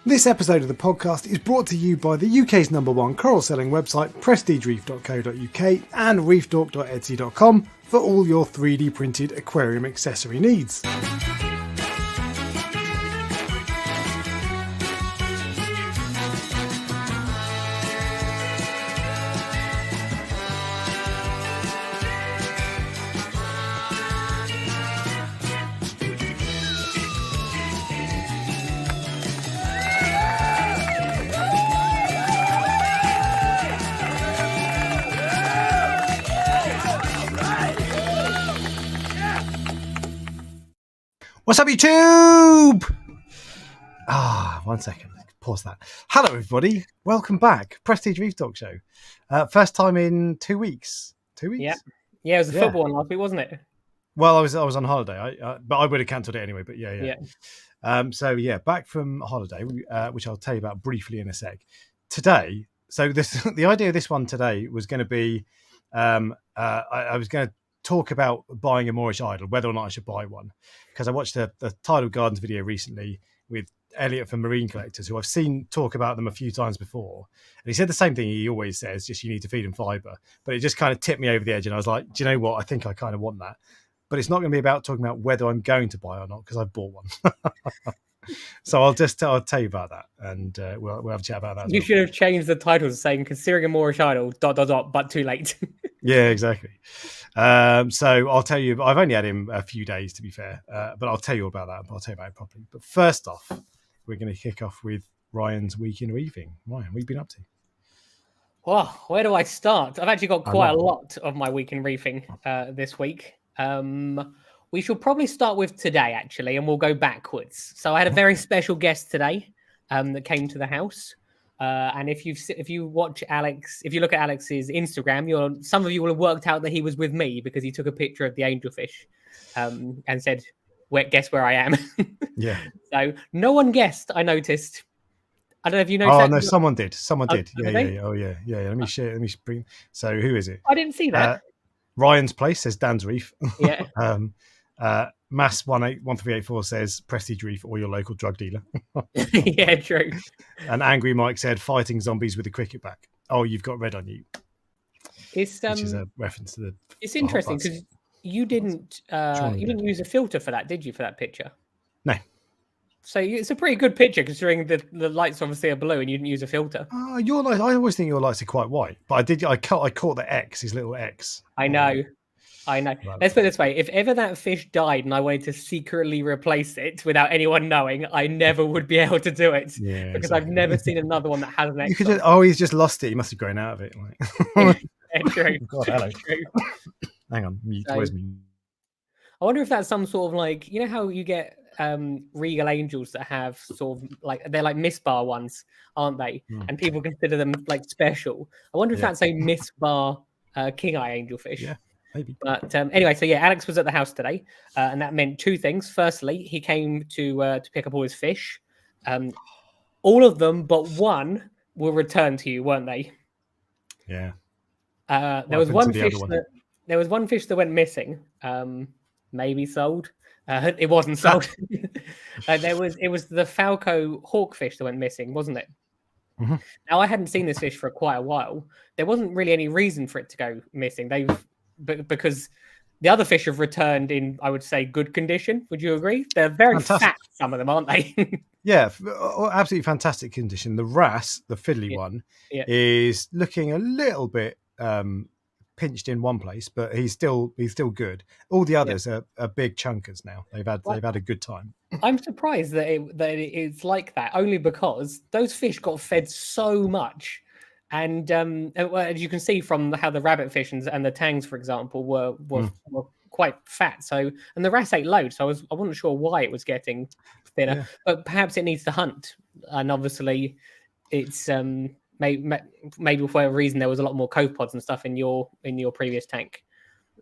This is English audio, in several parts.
This episode of the podcast is brought to you by the UK's #1 coral selling website, prestigereef.co.uk and reefdork.etsy.com for all your 3D printed aquarium accessory needs. What's up, YouTube? 1 second. Pause that. Hello, everybody. Welcome back. Prestige Reef Dork Show. First time in 2 weeks. 2 weeks? Yeah, it was the football one last week, wasn't it? Well, I was on holiday, but I would have cancelled it anyway. But yeah. Back from holiday, which I'll tell you about briefly in a sec. Today, the idea of this one today was going to be, I was going to talk about buying a Moorish idol, whether or not I should buy one, because I watched the Tidal Gardens video recently with Elliot from Marine Collectors, who I've seen talk about them a few times before, and he said the same thing he always says, just you need to feed them fibre. But it just kind of tipped me over the edge, and I was like, do you know what, I think I kind of want that. But it's not going to be about talking about whether I'm going to buy or not, because I've bought one. So I'll tell you about that, and we'll have a chat about that. You should have changed the title to saying "Considering a Moorish idol." ... but too late. Yeah, exactly. So I'll tell you. I've only had him a few days, to be fair, but I'll tell you about that. I'll tell you about it properly. But first off, we're going to kick off with Ryan's week in reefing. Ryan, what have you been up to? Well, where do I start? I've actually got quite a lot of my week in reefing this week. We should probably start with today, actually, and we'll go backwards. So I had a very special guest today that came to the house. And if you watch Alex, if you look at Alex's Instagram, some of you will have worked out that he was with me because he took a picture of the angelfish and said, guess where I am. Yeah. So no one guessed, I noticed. I don't know if you noticed. Oh, no, someone did. Someone did. Yeah. Oh, yeah. Let me share. Let me bring. So who is it? I didn't see that. Ryan's Place says Dan's Reef. Yeah. Mass 1384 says Prestige Reef or your local drug dealer. Yeah, true. And Angry Mike said fighting zombies with a cricket bat. Oh, you've got red on you. Which is a reference to the. It's interesting because you didn't use a filter for that, did you? For that picture? No. So it's a pretty good picture considering the lights obviously are blue and you didn't use a filter. Your lights. I always think your lights are quite white, but I did. I caught the X, his little X. I know. Let's put it this way. If ever that fish died and I wanted to secretly replace it without anyone knowing, I never would be able to do it because exactly. I've never seen another one that has an X. He's just lost it. He must have grown out of it. Yeah, true. God, hello. True. Hang on. Where's me? I wonder if that's some sort of you know how you get regal angels that have sort of they're like Miss Bar ones, aren't they? And people consider them special. I wonder if that's a Miss Bar king eye angelfish. Yeah. Maybe. But anyway, so yeah, Alex was at the house today, and that meant two things. Firstly, he came to pick up all his fish. All of them but one were returned to you, weren't they? Yeah. There was one fish that went missing. Maybe sold. It wasn't sold. It was the Falco hawkfish that went missing, wasn't it? Mm-hmm. Now I hadn't seen this fish for quite a while. There wasn't really any reason for it to go missing. Because the other fish have returned in, I would say, good condition. Would you agree? They're very fat, some of them, aren't they? Yeah, absolutely fantastic condition. The wrasse, the fiddly one, is looking a little bit pinched in one place, but he's still good. All the others are big chunkers now. They've had a good time. I'm surprised that it's like that, only because those fish got fed so much. And as you can see from how the rabbitfish and the tangs, for example, were quite fat. So, and the wrasse ate loads. So I wasn't sure why it was getting thinner, but perhaps it needs to hunt. And obviously, it's maybe for a reason there was a lot more copepods and stuff in your previous tank.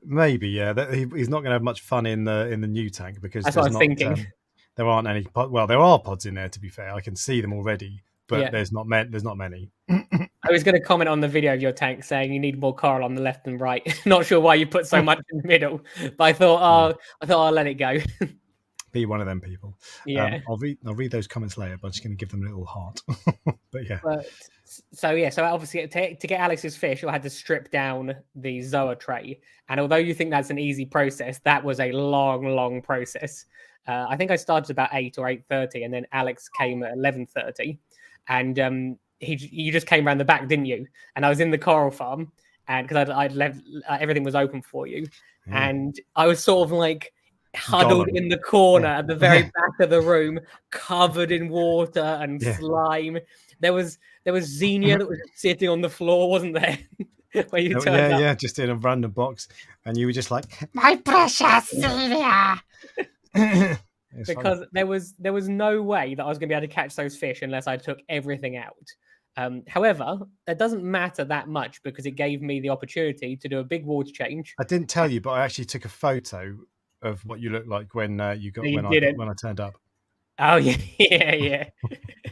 Maybe, yeah. He's not going to have much fun in the new tank because that's what I was thinking. There aren't any. Well, there are pods in there. To be fair, I can see them already. But there's not many. I was going to comment on the video of your tank saying you need more coral on the left and right. Not sure why you put so much in the middle, but I thought I'll let it go. be one of them people. Yeah. I'll read those comments later, but I'm just going to give them a little heart. But yeah. So obviously to get Alex's fish, I had to strip down the Zoa tray. And although you think that's an easy process, that was a long process. I think I started about 8 or 8:30, and then Alex came at 11:30, and you just came around the back, didn't you? And I was in the coral farm, and because I'd left everything was open for you, and I was sort of like huddled in the corner at the very back of the room, covered in water and slime. There was Xenia that was sitting on the floor, wasn't there? Where you turned up. Just in a random box, and you were just like, "My precious Xenia." Because there was no way that I was going to be able to catch those fish unless I took everything out. However, that doesn't matter that much because it gave me the opportunity to do a big water change. I didn't tell you, but I actually took a photo of what you looked like when I turned up. Oh yeah.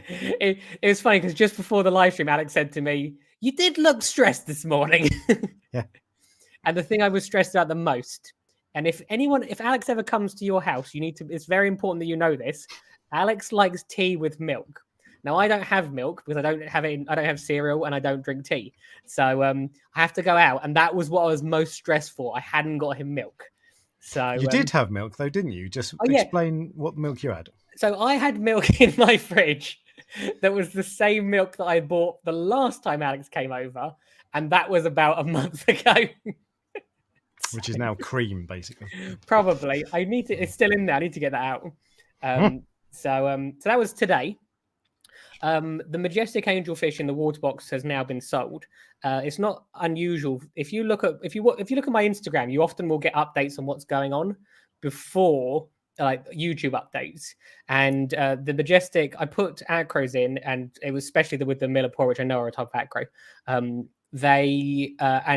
It was funny because just before the live stream, Alex said to me, "You did look stressed this morning." Yeah. And the thing I was stressed about the most, and if Alex ever comes to your house, it's very important that you know this. Alex likes tea with milk. Now I don't have milk because I don't have cereal and I don't drink tea. So I have to go out, and that was what I was most stressed for. I hadn't got him milk. So you did have milk though, didn't you? Just explain what milk you had. So I had milk in my fridge that was the same milk that I bought the last time Alex came over, and that was about a month ago. Which is now cream, basically. Probably. It's still in there. I need to get that out. So that was today. The majestic angelfish in the water box has now been sold. It's not unusual. If you look at my Instagram, you often will get updates on what's going on before like YouTube updates. And the majestic, I put acros in, and it was especially with the Millipore, which I know are a type of acro. And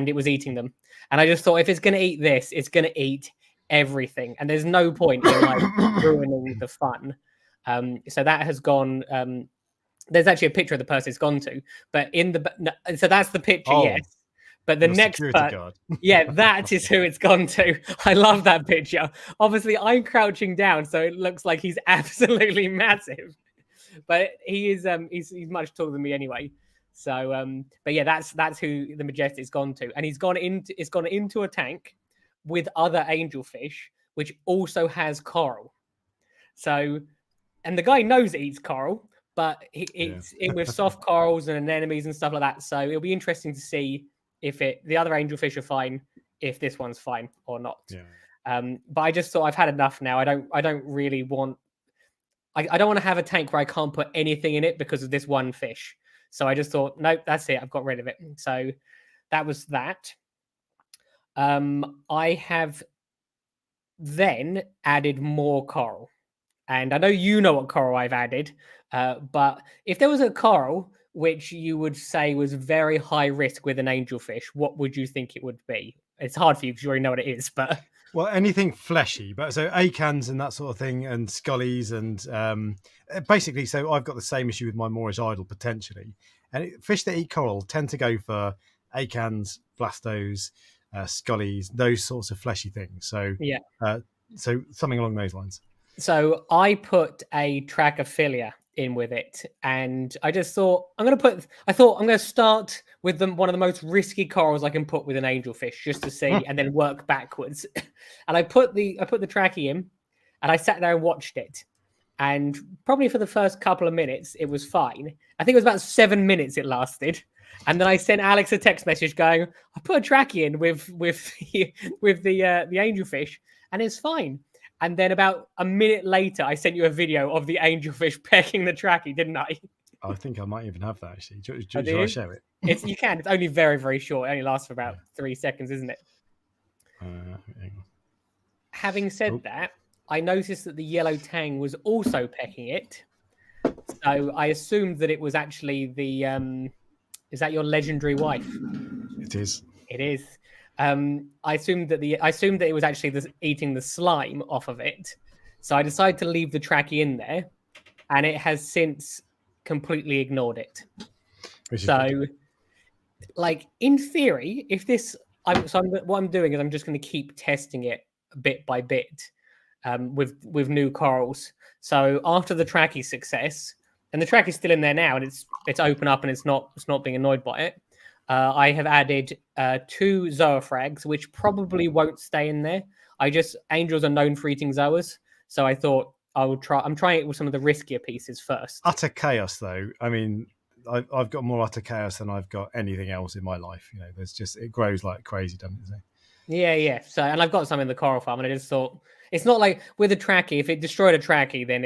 it was eating them. And I just thought, if it's going to eat this, it's going to eat everything. And there's no point in like ruining the fun. So that has gone. There's actually a picture of the person it's gone to, but so that's the picture, yes. But the next part, that is who it's gone to. I love that picture. Obviously, I'm crouching down, so it looks like he's absolutely massive. But he is he's much taller than me anyway. So but yeah, that's who the majestic's gone to, and it's gone into a tank with other angelfish, which also has coral. So, and the guy knows it eats coral, but it's in with soft corals and anemones and stuff like that. So it'll be interesting to see if the other angelfish are fine, if this one's fine or not. But I just thought I've had enough now. I don't really want. I don't want to have a tank where I can't put anything in it because of this one fish. So I just thought, nope, that's it. I've got rid of it. So that was that. I have then added more coral. And I know you know what coral I've added, but if there was a coral which you would say was very high risk with an angelfish, what would you think it would be? It's hard for you because you already know what it is, but... Well, anything fleshy, but so acans and that sort of thing, and scullies, and basically, so I've got the same issue with my Moorish idol potentially, and fish that eat coral tend to go for acans, blastos, scullies, those sorts of fleshy things. So so something along those lines. So I put a Trachophilia in with it, and I just thought I'm going to start with one of the most risky corals I can put with an angelfish, just to see, and then work backwards. And I put the trachea in, and I sat there and watched it, and probably for the first couple of minutes it was fine. I think it was about 7 minutes it lasted, and then I sent Alex a text message going, "I put a trachea in with the angelfish, and it's fine." And then about a minute later, I sent you a video of the angelfish pecking the trachea, didn't I? I think I might even have that, actually. Should I share it? You can. It's only very, very short. It only lasts for about 3 seconds, isn't it? Having said that, I noticed that the yellow tang was also pecking it. So I assumed that it was actually the... is that your legendary wife? It is. It is. I assumed that it was actually eating the slime off of it. So I decided to leave the trachea in there, and it has since completely ignored it. So, like, in theory, what I'm doing is I'm just going to keep testing it bit by bit. with new corals. So after the trackie success, and the track is still in there now, and it's open up and it's not being annoyed by it. I have added 2 zoophags, which probably won't stay in there. Angels are known for eating zoas, so I thought I would try. I'm trying it with some of the riskier pieces first. Utter chaos, though. I mean, I've got more utter chaos than I've got anything else in my life. You know, it grows like crazy, doesn't it? Yeah. So, and I've got some in the coral farm, and I just thought it's not like with a trackie. If it destroyed a trackie, then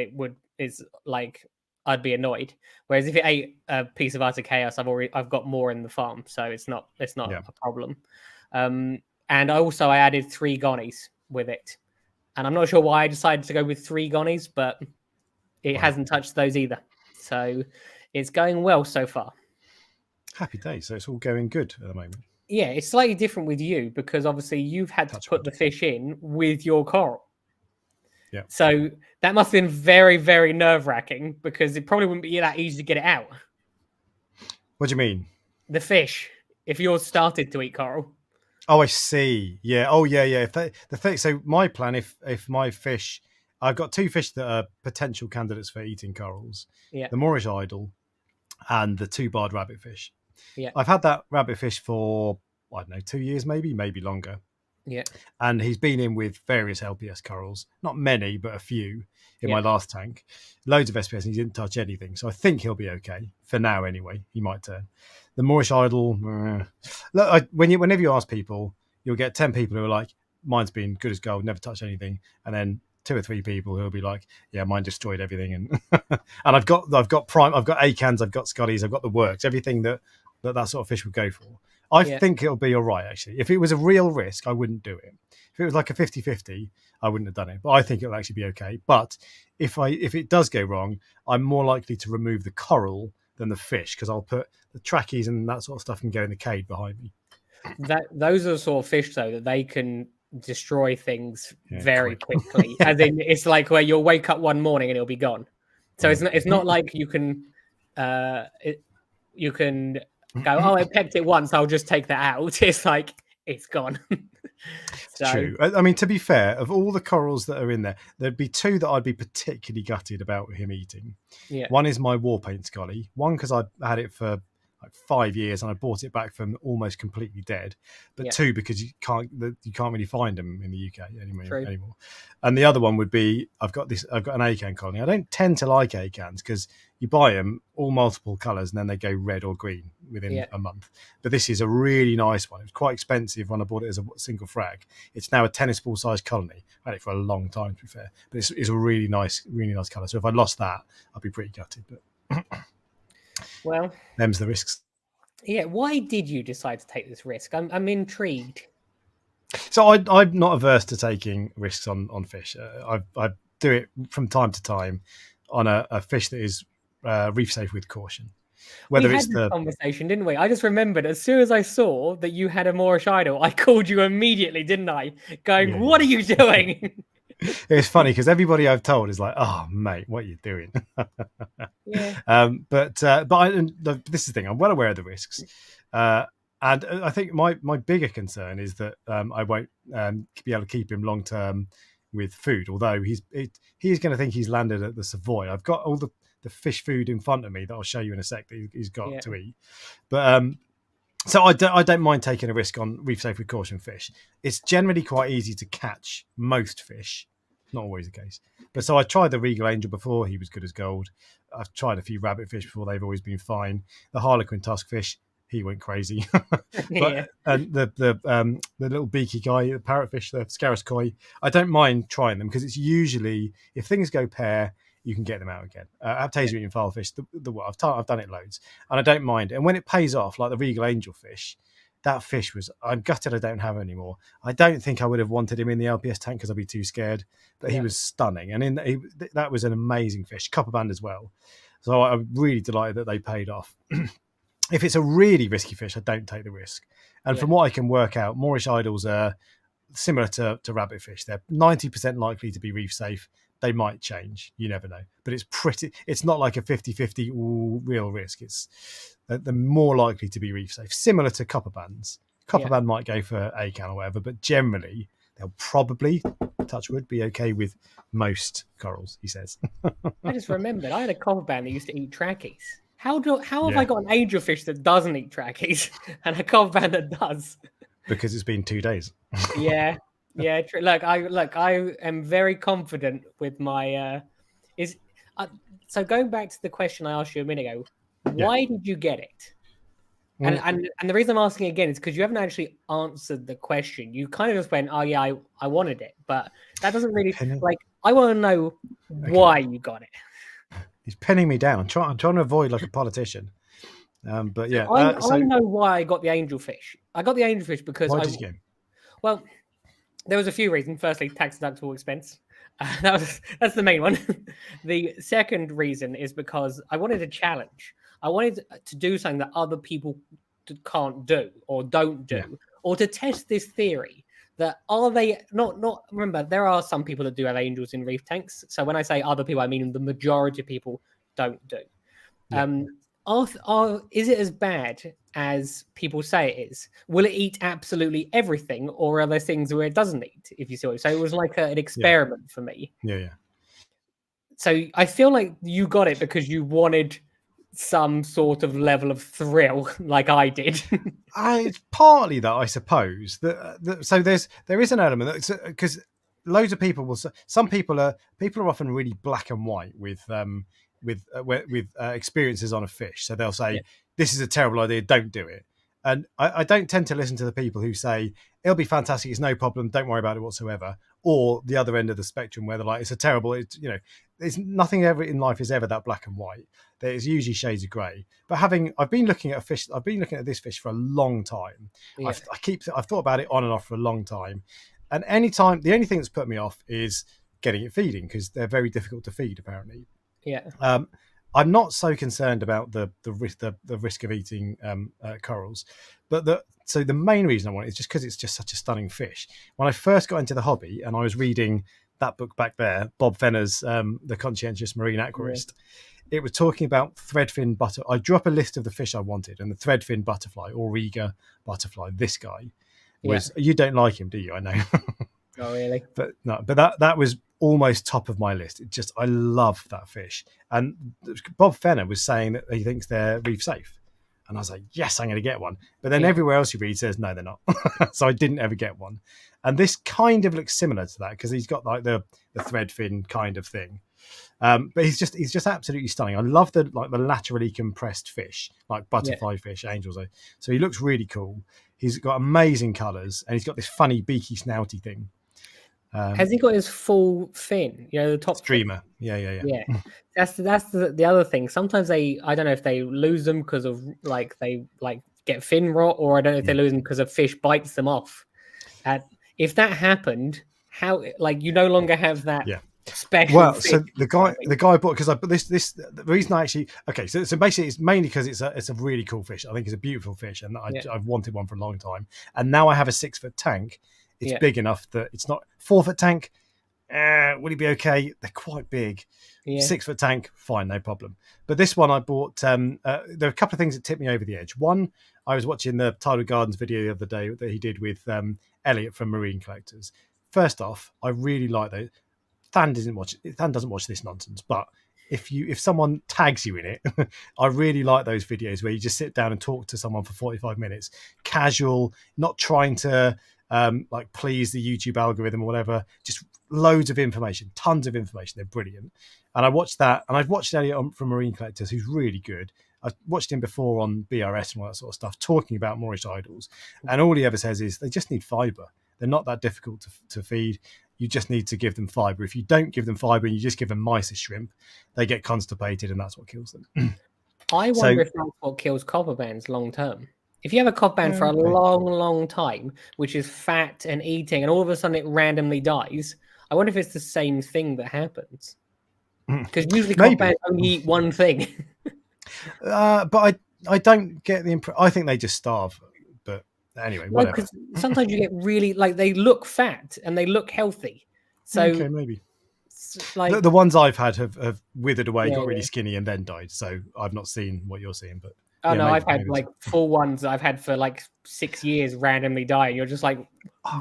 it's like I'd be annoyed. Whereas if it ate a piece of utter chaos, I've got more in the farm, so it's not a problem. And I added 3 gonnies with it, and I'm not sure why I decided to go with 3 gonnies, but it hasn't touched those either. So it's going well so far. Happy days. So it's all going good at the moment. Yeah, it's slightly different with you because obviously you've had to put the fish in with your coral. Yeah. So that must have been very, very nerve-wracking because it probably wouldn't be that easy to get it out. What do you mean? The fish, if yours started to eat coral. Oh, I see. Yeah. Oh, yeah. So my plan, if my fish, I've got 2 fish that are potential candidates for eating corals. Yeah. The Moorish idol and the 2-barred rabbitfish. Yeah. I've had that rabbitfish for, I don't know, 2 years, maybe longer. Yeah. And he's been in with various LPS corals, not many, but a few in my last tank. Loads of SPS, and he didn't touch anything. So I think he'll be okay for now anyway. He might turn. The Moorish idol, look, whenever you ask people, you'll get 10 people who are like, mine's been good as gold, never touched anything. And then 2 or 3 people who'll be like, yeah, mine destroyed everything. And and I've got prime, I've got acans, I've got scotties, I've got the works, everything that sort of fish would go for. I think it'll be all right, actually. If it was a real risk, I wouldn't do it. If it was like a 50-50, I wouldn't have done it. But I think it'll actually be okay. But if it does go wrong, I'm more likely to remove the coral than the fish because I'll put the trackies and that sort of stuff can go in the cage behind me. Those are the sort of fish, though, that they can destroy things very quickly. As in, it's like where you'll wake up one morning and it'll be gone. So it's not like you can go, oh, I pecked it once, I'll just take that out. It's like, it's gone. So, true. I mean, to be fair, of all the corals that are in there, there'd be 2 that I'd be particularly gutted about him eating. Yeah. One is my war paint scully. One, because I had it for like 5 years and I bought it back from almost completely dead. But 2, because you can't really find them in the UK anymore. And the other one would be, I've got an acan colony. I don't tend to like acans because you buy them all multiple colours and then they go red or green within a month. But this is a really nice one. It was quite expensive when I bought it as a single frag. It's now a tennis ball sized colony. I had it for a long time, to be fair. But it's a really nice colour. So if I lost that, I'd be pretty gutted. But well, them's the risks. Yeah, why did you decide to take this risk? I'm intrigued. So I'm not averse to taking risks on fish. I do it from time to time on a fish that is reef safe with caution. Whether we had this conversation, didn't we? I just remembered as soon as I saw that you had a Moorish idol, I called you immediately, didn't I? Going, what are you doing? It's funny because everybody I've told is like, "Oh, mate, what are you doing?" But this is the thing. I'm well aware of the risks, and I think my bigger concern is that I won't be able to keep him long term with food. Although he's going to think he's landed at the Savoy. I've got all the fish food in front of me that I'll show you in a sec that he's got to eat. But so I don't mind taking a risk on reef safe with caution fish. It's generally quite easy to catch most fish. Not always the case. But so I tried the Regal Angel before. He was good as gold. I've tried a few rabbit fish before. They've always been fine. The Harlequin tusk fish, he went crazy. But and the little beaky guy, the parrotfish, the Scarus koi, I don't mind trying them because it's usually, if things go pear, you can get them out again. Aptasia eating filefish, I've done it loads. And I don't mind. And when it pays off, like the Regal Angel fish, that fish I'm gutted I don't have him anymore. I don't think I would have wanted him in the LPS tank because I'd be too scared. But he was stunning. And that was an amazing fish. Copper band as well. So I'm really delighted that they paid off. If it's a really risky fish, I don't take the risk. And from what I can work out, Moorish idols are similar to rabbitfish. They're 90% likely to be reef safe. They might change. You never know. But it's not like a 50-50 real risk. They're more likely to be reef safe. Similar to copper bands. Copper band might go for acan or whatever, but generally they'll probably, touch wood, be okay with most corals, he says. I just remembered I had a copperband that used to eat trackies. How have Yeah. I got an angelfish that doesn't eat trackies and a copperband that does? Because it's been 2 days. Yeah. Look, I am very confident with my so going back to the question I asked you a minute ago, why did you get it? And the reason I'm asking again is because you haven't actually answered the question. You kind of just went, "Oh yeah, I wanted it," but that doesn't really like. I want to know why you got it. He's pinning me down. I'm trying to avoid like a politician. But yeah, I know why I got the angelfish. I got the angelfish because why did you get him? Well, there was a few reasons. Firstly, tax deductible expense. That's the main one. The second reason is because I wanted a challenge. I wanted to do something that other people can't do or don't do, or to test this theory that are they not. Remember, there are some people that do have angels in reef tanks. So when I say other people, I mean the majority of people don't do. Is it as bad as people say it is? Will it eat absolutely everything, or are there things where it doesn't eat? If you see what, so it was like an experiment for me. Yeah. So I feel like you got it because you wanted some sort of level of thrill, like I did. It's partly that, I suppose. So there is an element because loads of people will. Some people are often really black and white with experiences on a fish. So they'll say, this is a terrible idea, don't do it. And I don't tend to listen to the people who say, it'll be fantastic, it's no problem, don't worry about it whatsoever. Or the other end of the spectrum where they're like, it's a terrible, there's nothing ever in life is ever that black and white. There's usually shades of grey. But I've been looking at this fish for a long time. Yeah. I've thought about it on and off for a long time. And the only thing that's put me off is getting it feeding, because they're very difficult to feed, apparently. Yeah. I'm not so concerned about the risk of eating corals, but the main reason I want it is just because it's just such a stunning fish. When I first got into the hobby and I was reading that book back there, Bob Fenner's The Conscientious Marine Aquarist, it was talking about threadfin butterfly. I drew up a list of the fish I wanted, and the threadfin butterfly, Auriga butterfly, this guy was. You don't like him, do you? I know. Oh, really? But that was almost top of my list. I love that fish. And Bob Fenner was saying that he thinks they're reef safe. And I was like, yes, I'm going to get one. But then everywhere else you read says, no, they're not. So I didn't ever get one. And this kind of looks similar to that, because he's got like the thread fin kind of thing. But he's just absolutely stunning. I love the laterally compressed fish, like butterfly fish, angels. So he looks really cool. He's got amazing colours, and he's got this funny beaky snouty thing. Has he got his full fin? The top streamer. Fin? Yeah. That's the other thing. Sometimes I don't know if they lose them because of they get fin rot, or I don't know if they lose them because a fish bites them off. If that happened, how you no longer have that. Yeah. Special. Well, so the guy bought, because I put this the reason I actually so basically it's mainly because it's a really cool fish. I think it's a beautiful fish, and I've wanted one for a long time, and now I have a 6-foot tank. It's big enough that it's not 4-foot tank. Will it be okay? They're quite big. 6-foot tank, fine, no problem. But this one I bought. There are a couple of things that tipped me over the edge. One, I was watching the Tidal Gardens video the other day that he did with Elliot from Marine Collectors. First off, I really like those. Than doesn't watch this nonsense, but if someone tags you in it, I really like those videos where you just sit down and talk to someone for 45 minutes, casual, not trying to please the YouTube algorithm or whatever, just loads of information, tons of information. They're brilliant. And I watched that, and I've watched Elliot from Marine Collectors, who's really good. I've watched him before on BRS and all that sort of stuff, talking about Moorish idols, and all he ever says is they just need fibre. They're not that difficult to feed. You just need to give them fibre. If you don't give them fibre and you just give them mysis shrimp, they get constipated, and that's what kills them. I wonder if that's what kills copperbands long term. If you have a copperband for a long, long time, which is fat and eating, and all of a sudden it randomly dies, I wonder if it's the same thing that happens. Because usually copperbands only eat one thing. But I don't get the impression. I think they just starve. But anyway, whatever. Because sometimes you get really they look fat and they look healthy. So okay, maybe. The ones I've had have withered away, got really skinny, and then died. So I've not seen what you're seeing, but. Oh no, I've had full ones I've had for 6 years randomly dying. You're just like,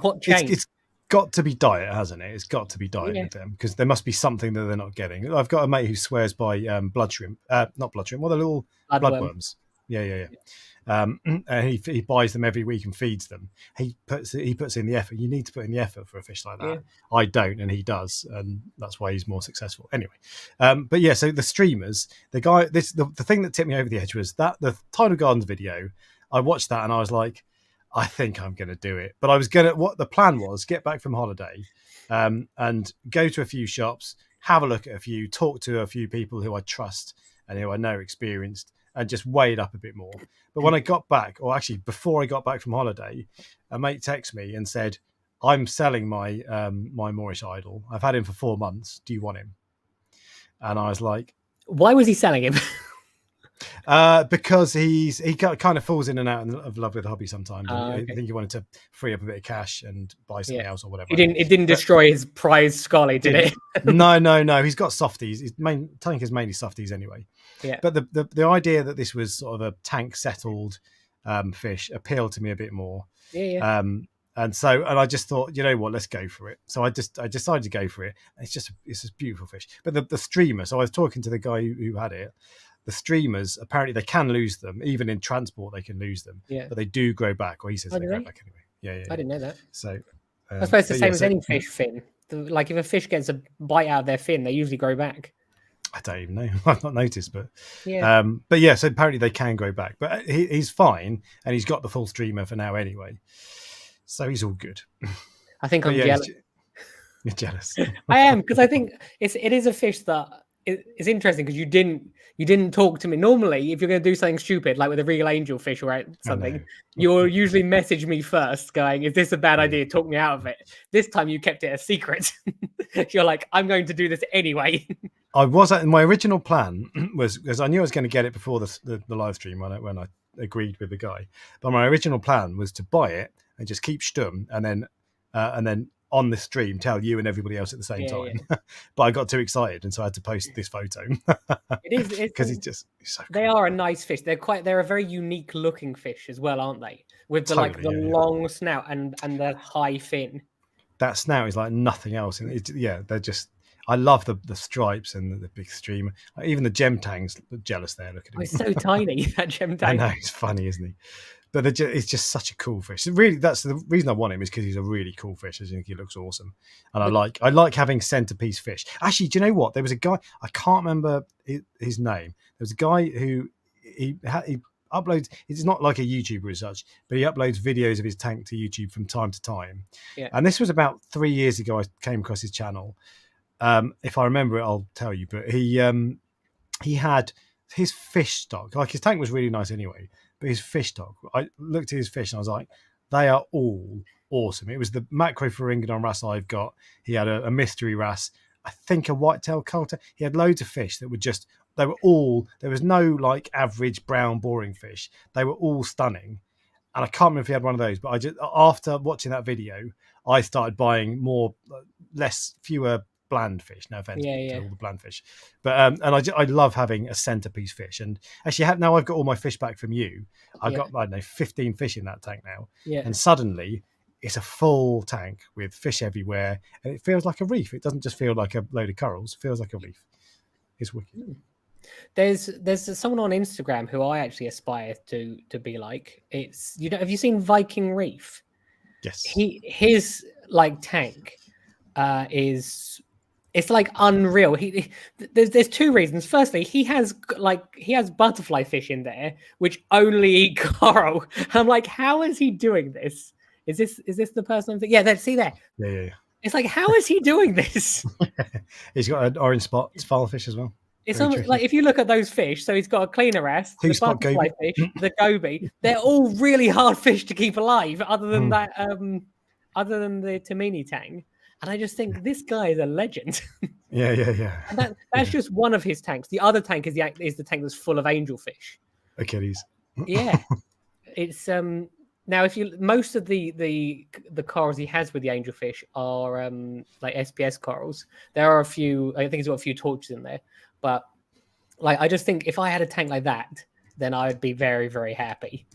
what changed? got to be diet, hasn't it? It's got to be diet with them, because there must be something that they're not getting. I've got a mate who swears by blood shrimp, not blood shrimp, well, the little bloodworms. Yeah. And he buys them every week and feeds them. He puts in the effort. You need to put in the effort for a fish like that. Yeah. I don't, and he does, and that's why he's more successful. Anyway, but yeah, so the streamers, the thing that tipped me over the edge was that the Tidal Gardens video. I watched that and I was like, I think I'm going to do it. But what the plan was, get back from holiday and go to a few shops, have a look at a few, talk to a few people who I trust and who I know experienced, and just weigh it up a bit more. But when I got back, or actually before I got back from holiday, a mate texted me and said, I'm selling my my Moorish idol. I've had him for 4 months. Do you want him? And I was like... Why was he selling him? Because he kind of falls in and out of love with the hobby sometimes. I think he wanted to free up a bit of cash and buy something else or whatever. It didn't destroy his prize Scully, did it? No. He's got softies. Tank is mainly softies anyway. Yeah. But the idea that this was sort of a tank settled fish appealed to me a bit more. Yeah. And I just thought, you know what, let's go for it. So I decided to go for it. It's a beautiful fish. But the streamer. So I was talking to the guy who had it. The streamers, apparently they can lose them. Even in transport, they can lose them. Yeah. But they do grow back, or he says they grow back anyway. Yeah. I didn't know that. So I suppose it's the same as any fish fin. Like if a fish gets a bite out of their fin, they usually grow back. I don't even know. I've not noticed, but yeah. So apparently they can grow back. But he's fine, and he's got the full streamer for now anyway. So he's all good. I think I'm jealous. You're jealous. I am, because I think it is a fish that it's interesting, because you didn't talk to me. Normally, if you're going to do something stupid, like with a real angelfish or something, you'll usually message me first going, is this a bad idea? Talk me out of it. This time you kept it a secret. You're like, I'm going to do this anyway. My original plan was, because I knew I was going to get it before the live stream when I agreed with the guy. But my original plan was to buy it and just keep stum, and then on the stream tell you and everybody else at the same time. Yeah. But I got too excited, and so I had to post this photo. It is because it's so cool. They are a nice fish. They're a very unique looking fish as well, aren't they? With the long snout and the high fin. That snout is like nothing else. And they're just... I love the stripes and the big stream. Even the gem tangs, jealous there. Look at him. He's so tiny, that gem tang. I know, he's funny, isn't he? But it's just such a cool fish. Really, that's the reason I want him, is because he's a really cool fish. I think he looks awesome, and I like having centerpiece fish. Actually, do you know what? There was a guy, I can't remember his name. There was a guy who he uploads. It's not like a YouTuber as such, but he uploads videos of his tank to YouTube from time to time. Yeah. And this was about 3 years ago. I came across his channel. If I remember it, I'll tell you. But he had his fish stock. Like, his tank was really nice anyway. But his fish stock, I looked at his fish and I was like, they are all awesome. It was the Macropharyngodon wrasse I've got. He had a mystery wrasse, I think a whitetail coulter. He had loads of fish that were just, there was no like average brown boring fish. They were all stunning. And I can't remember if he had one of those, but after watching that video, I started buying fewer bland fish. No offense to all the bland fish, but and I love having a centerpiece fish. And actually, now I've got all my fish back from you. I've got, I don't know, 15 fish in that tank now. Yeah. And suddenly it's a full tank with fish everywhere, and it feels like a reef. It doesn't just feel like a load of corals. It feels like a reef. It's wicked. There's someone on Instagram who I actually aspire to be like. It's, have you seen Viking Reef? Yes. His like tank is, it's like unreal. There's two reasons. Firstly, he has butterfly fish in there which only eat coral. I'm like, how is he doing this? Is this the person? See there. Yeah. It's like, how is he doing this? He's got an orange spot fish as well. It's almost like, if you look at those fish, so he's got a cleaner wrasse, the butterfly fish, the goby. They're all really hard fish to keep alive, other than that, other than the Tamini tang. And I just think this guy is a legend. Yeah. And that's just one of his tanks. The other tank is the tank that's full of angelfish. Achilles. Yeah, it's now most of the corals he has with the angelfish are like SPS corals. There are a few. I think he's got a few torches in there, but like, I just think if I had a tank like that, then I would be very, very happy.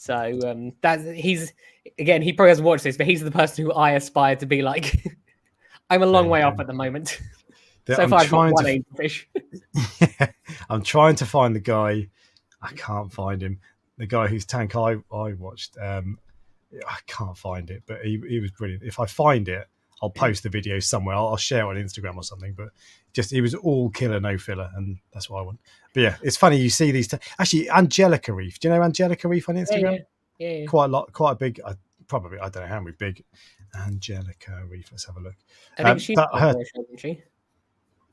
So he's again, he probably hasn't watched this, but he's the person who I aspire to be like. I'm a long way off at the moment. So far, I've got one angelfish. Yeah, I'm trying to find the guy. I can't find him. The guy whose tank I watched. I can't find it, but he was brilliant. If I find it, I'll post the video somewhere. I'll share it on Instagram or something. But just he was all killer, no filler, and that's what I want. But yeah, it's funny you see these. Actually, Angelica Reef. Do you know Angelica Reef on Instagram? Yeah. Quite a lot, quite a big. Probably I don't know how many big. Angelica Reef. Let's have a look. I think she's Moorish, isn't she?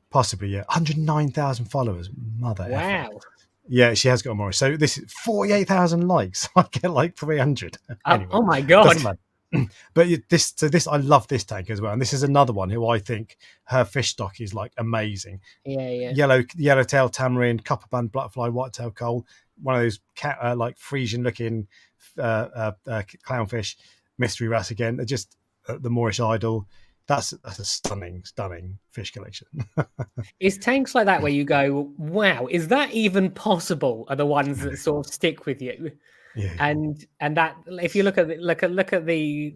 Possibly, yeah. 109,000 followers. Mother. Wow. Effort. Yeah, she has got a Moorish. So this is 48,000 likes. I get like 300. Anyway, oh my god! But this, I love this tank as well, and this is another one who I think her fish stock is like amazing. Yeah. Yellowtail tamarind, copperband butterfly, whitetail coal, one of those like Frisian looking clownfish, mystery wrasse again. They're just the Moorish idol. That's a stunning fish collection. It's tanks like that where you go, wow, is that even possible? Are the ones that sort of stick with you. Yeah. And that if you look at the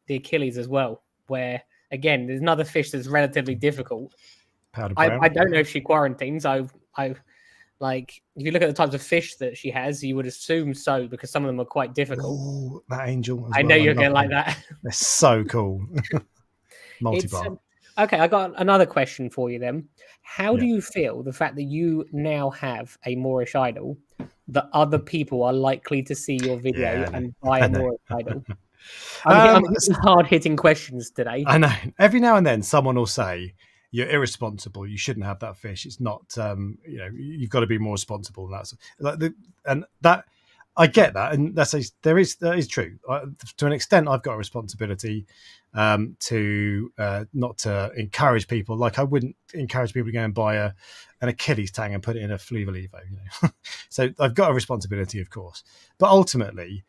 Achilles as well, where again there's another fish that's relatively difficult. I don't know if she quarantines. I like if you look at the types of fish that she has, you would assume so because some of them are quite difficult. Ooh, that angel. I know you're going to like that. They're so cool. Multi-bar. Okay, I got another question for you then. How do you feel the fact that you now have a Moorish idol that other people are likely to see your video and buy a Moorish idol? I'm getting hard-hitting questions today. I know. Every now and then someone will say, you're irresponsible. You shouldn't have that fish. It's not, you've got to be more responsible. And that I get that. And that is true. To an extent, I've got a responsibility to not to encourage people. Like I wouldn't encourage people to go and buy an Achilles tang and put it in a Fluva Levo. So I've got a responsibility, of course. But ultimately,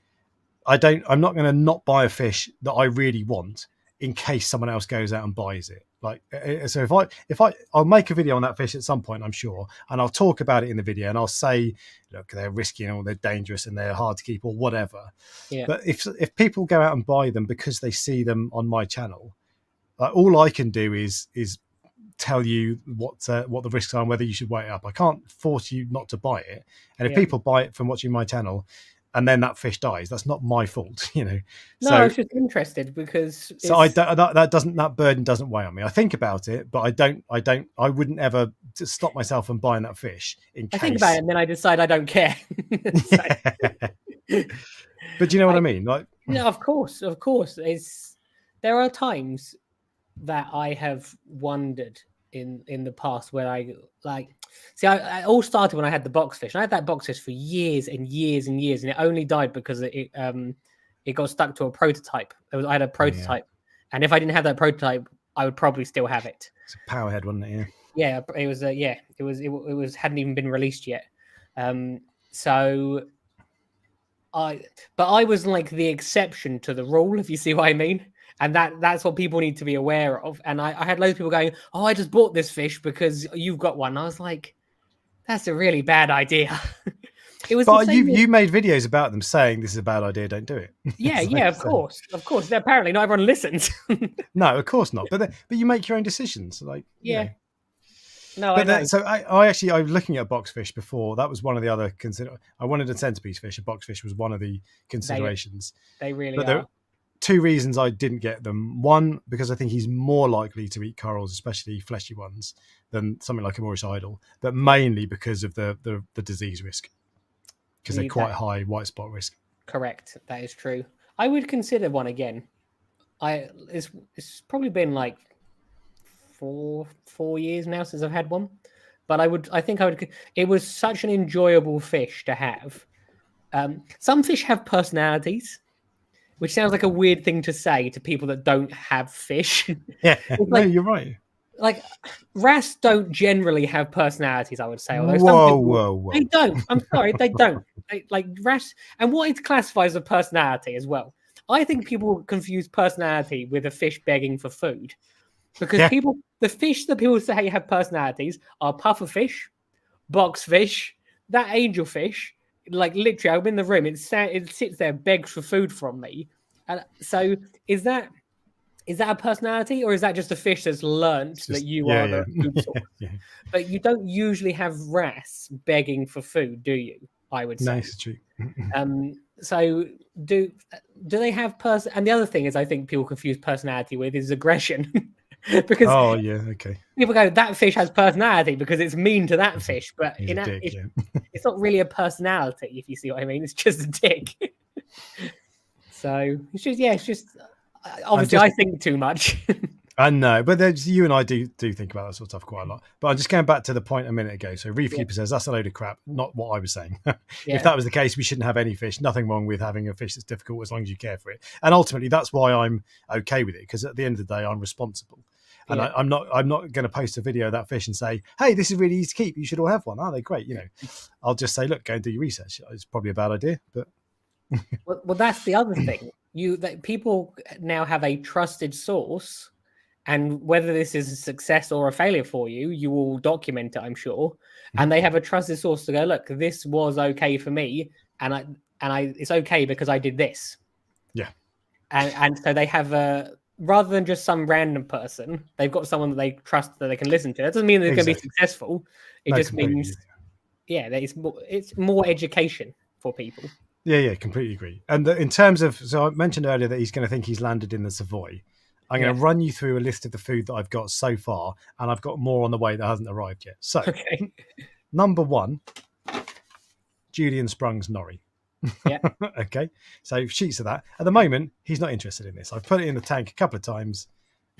I'm not going to not buy a fish that I really want in case someone else goes out and buys it. Like, so I'll make a video on that fish at some point, I'm sure, and I'll talk about it in the video and I'll say, look, they're risky and they're dangerous and they're hard to keep or whatever. Yeah. But if people go out and buy them because they see them on my channel, all I can do is tell you what the risks are and whether you should weigh it up. I can't force you not to buy it. And if people buy it from watching my channel, and then that fish dies, that's not my fault, No, I was just interested because that burden doesn't weigh on me. I think about it, but I wouldn't ever stop myself from buying that fish in case. I think about it and then I decide I don't care. But do you know what I mean? Like, no, of course. There are times that I have wondered in the past where I I all started when I had the boxfish. I had that boxfish for years and years and years, and it only died because it got stuck to a prototype. I had a prototype, and if I didn't have that prototype, I would probably still have it. It's a powerhead, wasn't it? Yeah, it was. It was hadn't even been released yet. So I was like the exception to the rule, if you see what I mean. And that's what people need to be aware of. And I had loads of people going, oh, I just bought this fish because you've got one. I was like, that's a really bad idea. It was. But you made videos about them saying this is a bad idea, don't do it. Yeah, of course. Apparently not everyone listens. No, of course not. But you make your own decisions. Like, No, I know. So I was looking at boxfish before. That was one of the other I wanted a centerpiece fish. A boxfish was one of the considerations. They really are. There 2 reasons I didn't get them. One, because I think he's more likely to eat corals, especially fleshy ones, than something like a Moorish idol. But mainly because of the disease risk, because they're quite high white spot risk. Correct, that is true. I would consider one again. It's probably been like four years now since I've had one, but I think I would. It was such an enjoyable fish to have. Some fish have personalities, which sounds like a weird thing to say to people that don't have fish. Yeah, no, you're right. Like, wrasse don't generally have personalities, I would say. Although whoa. They don't. I'm sorry, they don't. Like wrasse, and what it classifies as a personality as well. I think people confuse personality with a fish begging for food. Because the fish that people say have personalities are pufferfish, boxfish, that angelfish. like literally, I'm in the room. It sits there, begs for food from me. And so, is that a personality, or is that just a fish that's learnt that you are the food source? Yeah. But you don't usually have wrasse begging for food, do you? I would say. Nice, true. So do they have person? And the other thing is, I think people confuse personality with is aggression, because okay. people go, that fish has personality because it's mean to that fish, but He's a dick, it's not really a personality, if you see what I mean. It's just a dick. So it's just obviously I think too much. I know, but you and I do think about that sort of stuff quite a lot. But I'm just going back to the point a minute ago. So Reef Keeper says that's a load of crap. Not what I was saying. If that was the case, we shouldn't have any fish. Nothing wrong with having a fish that's difficult as long as you care for it. And ultimately, that's why I'm okay with it, because at the end of the day, I'm responsible. And I'm not going to post a video of that fish and say, "Hey, this is really easy to keep. You should all have one. Aren't they great?" I'll just say, "Look, go and do your research." It's probably a bad idea, but well, that's the other thing. That people now have a trusted source. And whether this is a success or a failure for you, you will document it, I'm sure. And they have a trusted source to go, look, this was okay for me, and it's okay because I did this. Yeah. And so they have rather than just some random person, they've got someone that they trust that they can listen to. That doesn't mean they're going to be successful. It just means, it's more education for people. Yeah, completely agree. And in terms of, so I mentioned earlier that he's going to think he's landed in the Savoy. I'm going to run you through a list of the food that I've got so far, and I've got more on the way that hasn't arrived yet. So, number 1, Julian Sprung's nori. Yeah. Okay. So sheets of that. At the moment, he's not interested in this. I've put it in the tank a couple of times,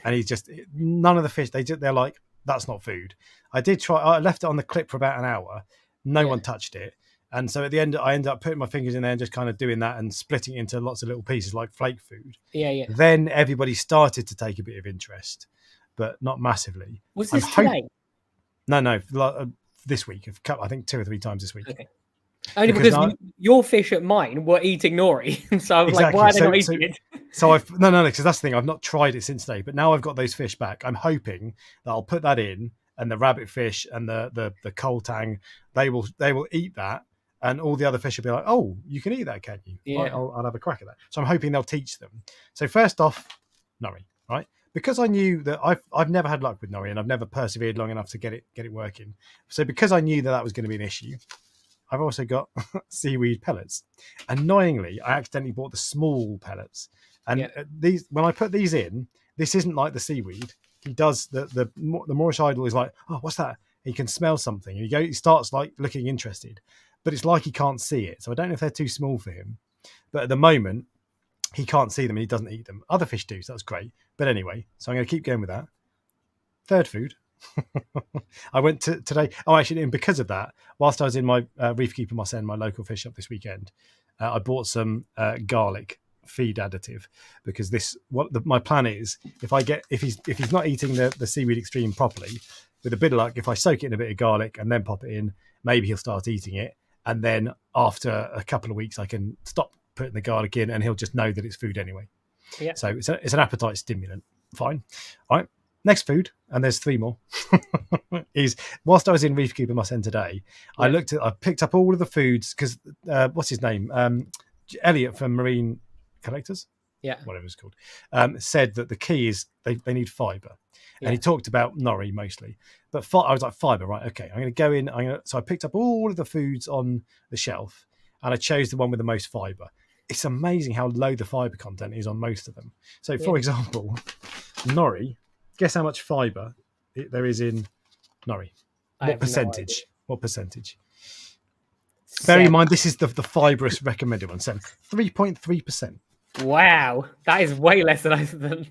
and he's just, none of the fish, they're like, that's not food. I left it on the clip for about an hour. No one touched it. And so at the end, I ended up putting my fingers in there and just kind of doing that and splitting it into lots of little pieces like flake food. Yeah. Then everybody started to take a bit of interest, but not massively. Was this today? No. This week. I think 2 or 3 times this week. Okay. Only because your fish at mine were eating nori. So I was like, why are they not eating it? So no, because that's the thing. I've not tried it since today, but now I've got those fish back. I'm hoping that I'll put that in, and the rabbit fish and the coal tang, they will eat that. And all the other fish will be like, "Oh, you can eat that, can you?" Yeah. Right, I'll have a crack at that. So I'm hoping they'll teach them. So first off, nori, right? Because I knew that I've never had luck with nori, and I've never persevered long enough to get it working. So because I knew that was going to be an issue, I've also got seaweed pellets. Annoyingly, I accidentally bought the small pellets, and these, when I put these in, this isn't like the seaweed. He does the Moorish idol is like, "Oh, what's that?" He can smell something, and he starts like looking interested. But it's like he can't see it. So I don't know if they're too small for him. But at the moment, he can't see them and he doesn't eat them. Other fish do, so that's great. But anyway, so I'm going to keep going with that. Third food. I went to today. Oh, actually, and because of that, whilst I was in my Reef Keeper Mossen, my local fish shop this weekend, I bought some garlic feed additive, because my plan is, if he's not eating the seaweed extreme properly, with a bit of luck, if I soak it in a bit of garlic and then pop it in, maybe he'll start eating it. And then after a couple of weeks, I can stop putting the garlic in, and he'll just know that it's food anyway. Yeah. So it's an appetite stimulant. Fine. All right. Next food, and there's 3 more, is whilst I was in Reef Keeper Mossen today, I picked up all of the foods, because what's his name? Elliot from Marine Collectors. Yeah. Whatever it's called. Said that the key is they need fibre. And he talked about nori mostly, but I was like, fibre, right? Okay, I'm going to go in. So I picked up all of the foods on the shelf, and I chose the one with the most fibre. It's amazing how low the fibre content is on most of them. So, for example, nori. Guess how much fibre there is in nori? What percentage? What percentage? Bear in mind, this is the fibrous recommended one. So 3.3%. Wow, that is way less than I thought.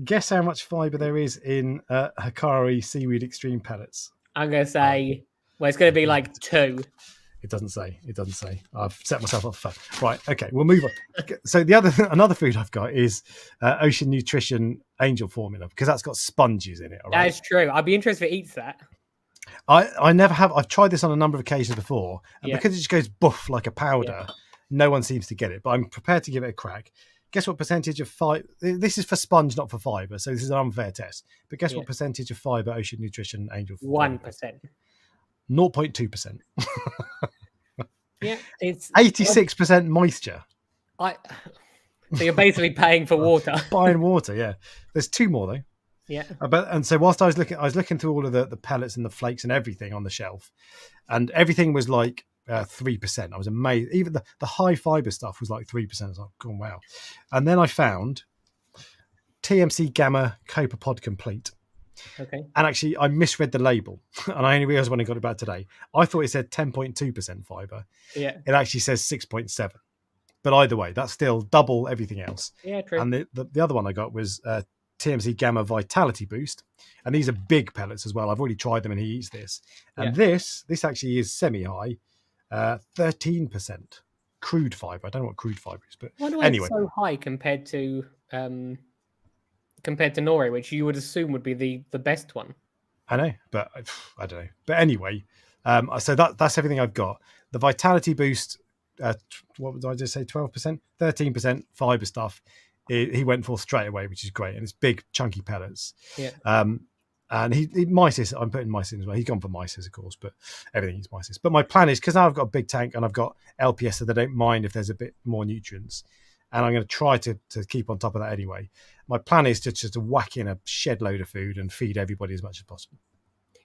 Guess how much fibre there is in Hikari seaweed extreme pellets? I'm going to say, it's going to be like 2. It doesn't say. I've set myself up for fun. Right, okay, we'll move on. So another food I've got is Ocean Nutrition Angel Formula, because that's got sponges in it. All right? That is true. I'd be interested if it eats that. I never have. I've tried this on a number of occasions before, and because it just goes buff like a powder, no one seems to get it. But I'm prepared to give it a crack. Guess what percentage of fibre? This is for sponge, not for fibre, so this is an unfair test. But guess what percentage of fibre Ocean Nutrition Angel? 1%. 0.2%. Yeah, it's 86% moisture. So you're basically paying for water. Buying water, yeah. There's 2 more though. Yeah. And so whilst I was looking through all of the pellets and the flakes and everything on the shelf, and everything was like 3%. I was amazed. Even the high fiber stuff was like 3%. I was like, oh, wow. And then I found TMC Gamma Copepod Complete. Okay. And actually, I misread the label, and I only realised when I got it back today. I thought it said 10.2% fiber. Yeah. It actually says 6.7. But either way, that's still double everything else. Yeah, true. And the other one I got was TMC Gamma Vitality Boost, and these are big pellets as well. I've already tried them, and he eats this. And this actually is semi-high, 13% crude fiber. I don't know what crude fiber is, but anyway, it's so high compared to Nori, which you would assume would be the best one. I know, but I don't know. But anyway, so that's everything I've got. The Vitality Boost. What did I just say? 12%, 13% fiber stuff. He went for straight away, which is great, and it's big, chunky pellets. Yeah. And he Mysis. I'm putting Mysis in as well. He's gone for Mysis, of course, but everything is Mysis. But my plan is, because now I've got a big tank and I've got LPS, so they don't mind if there's a bit more nutrients, and I'm going to try to keep on top of that anyway. My plan is to just whack in a shed load of food and feed everybody as much as possible.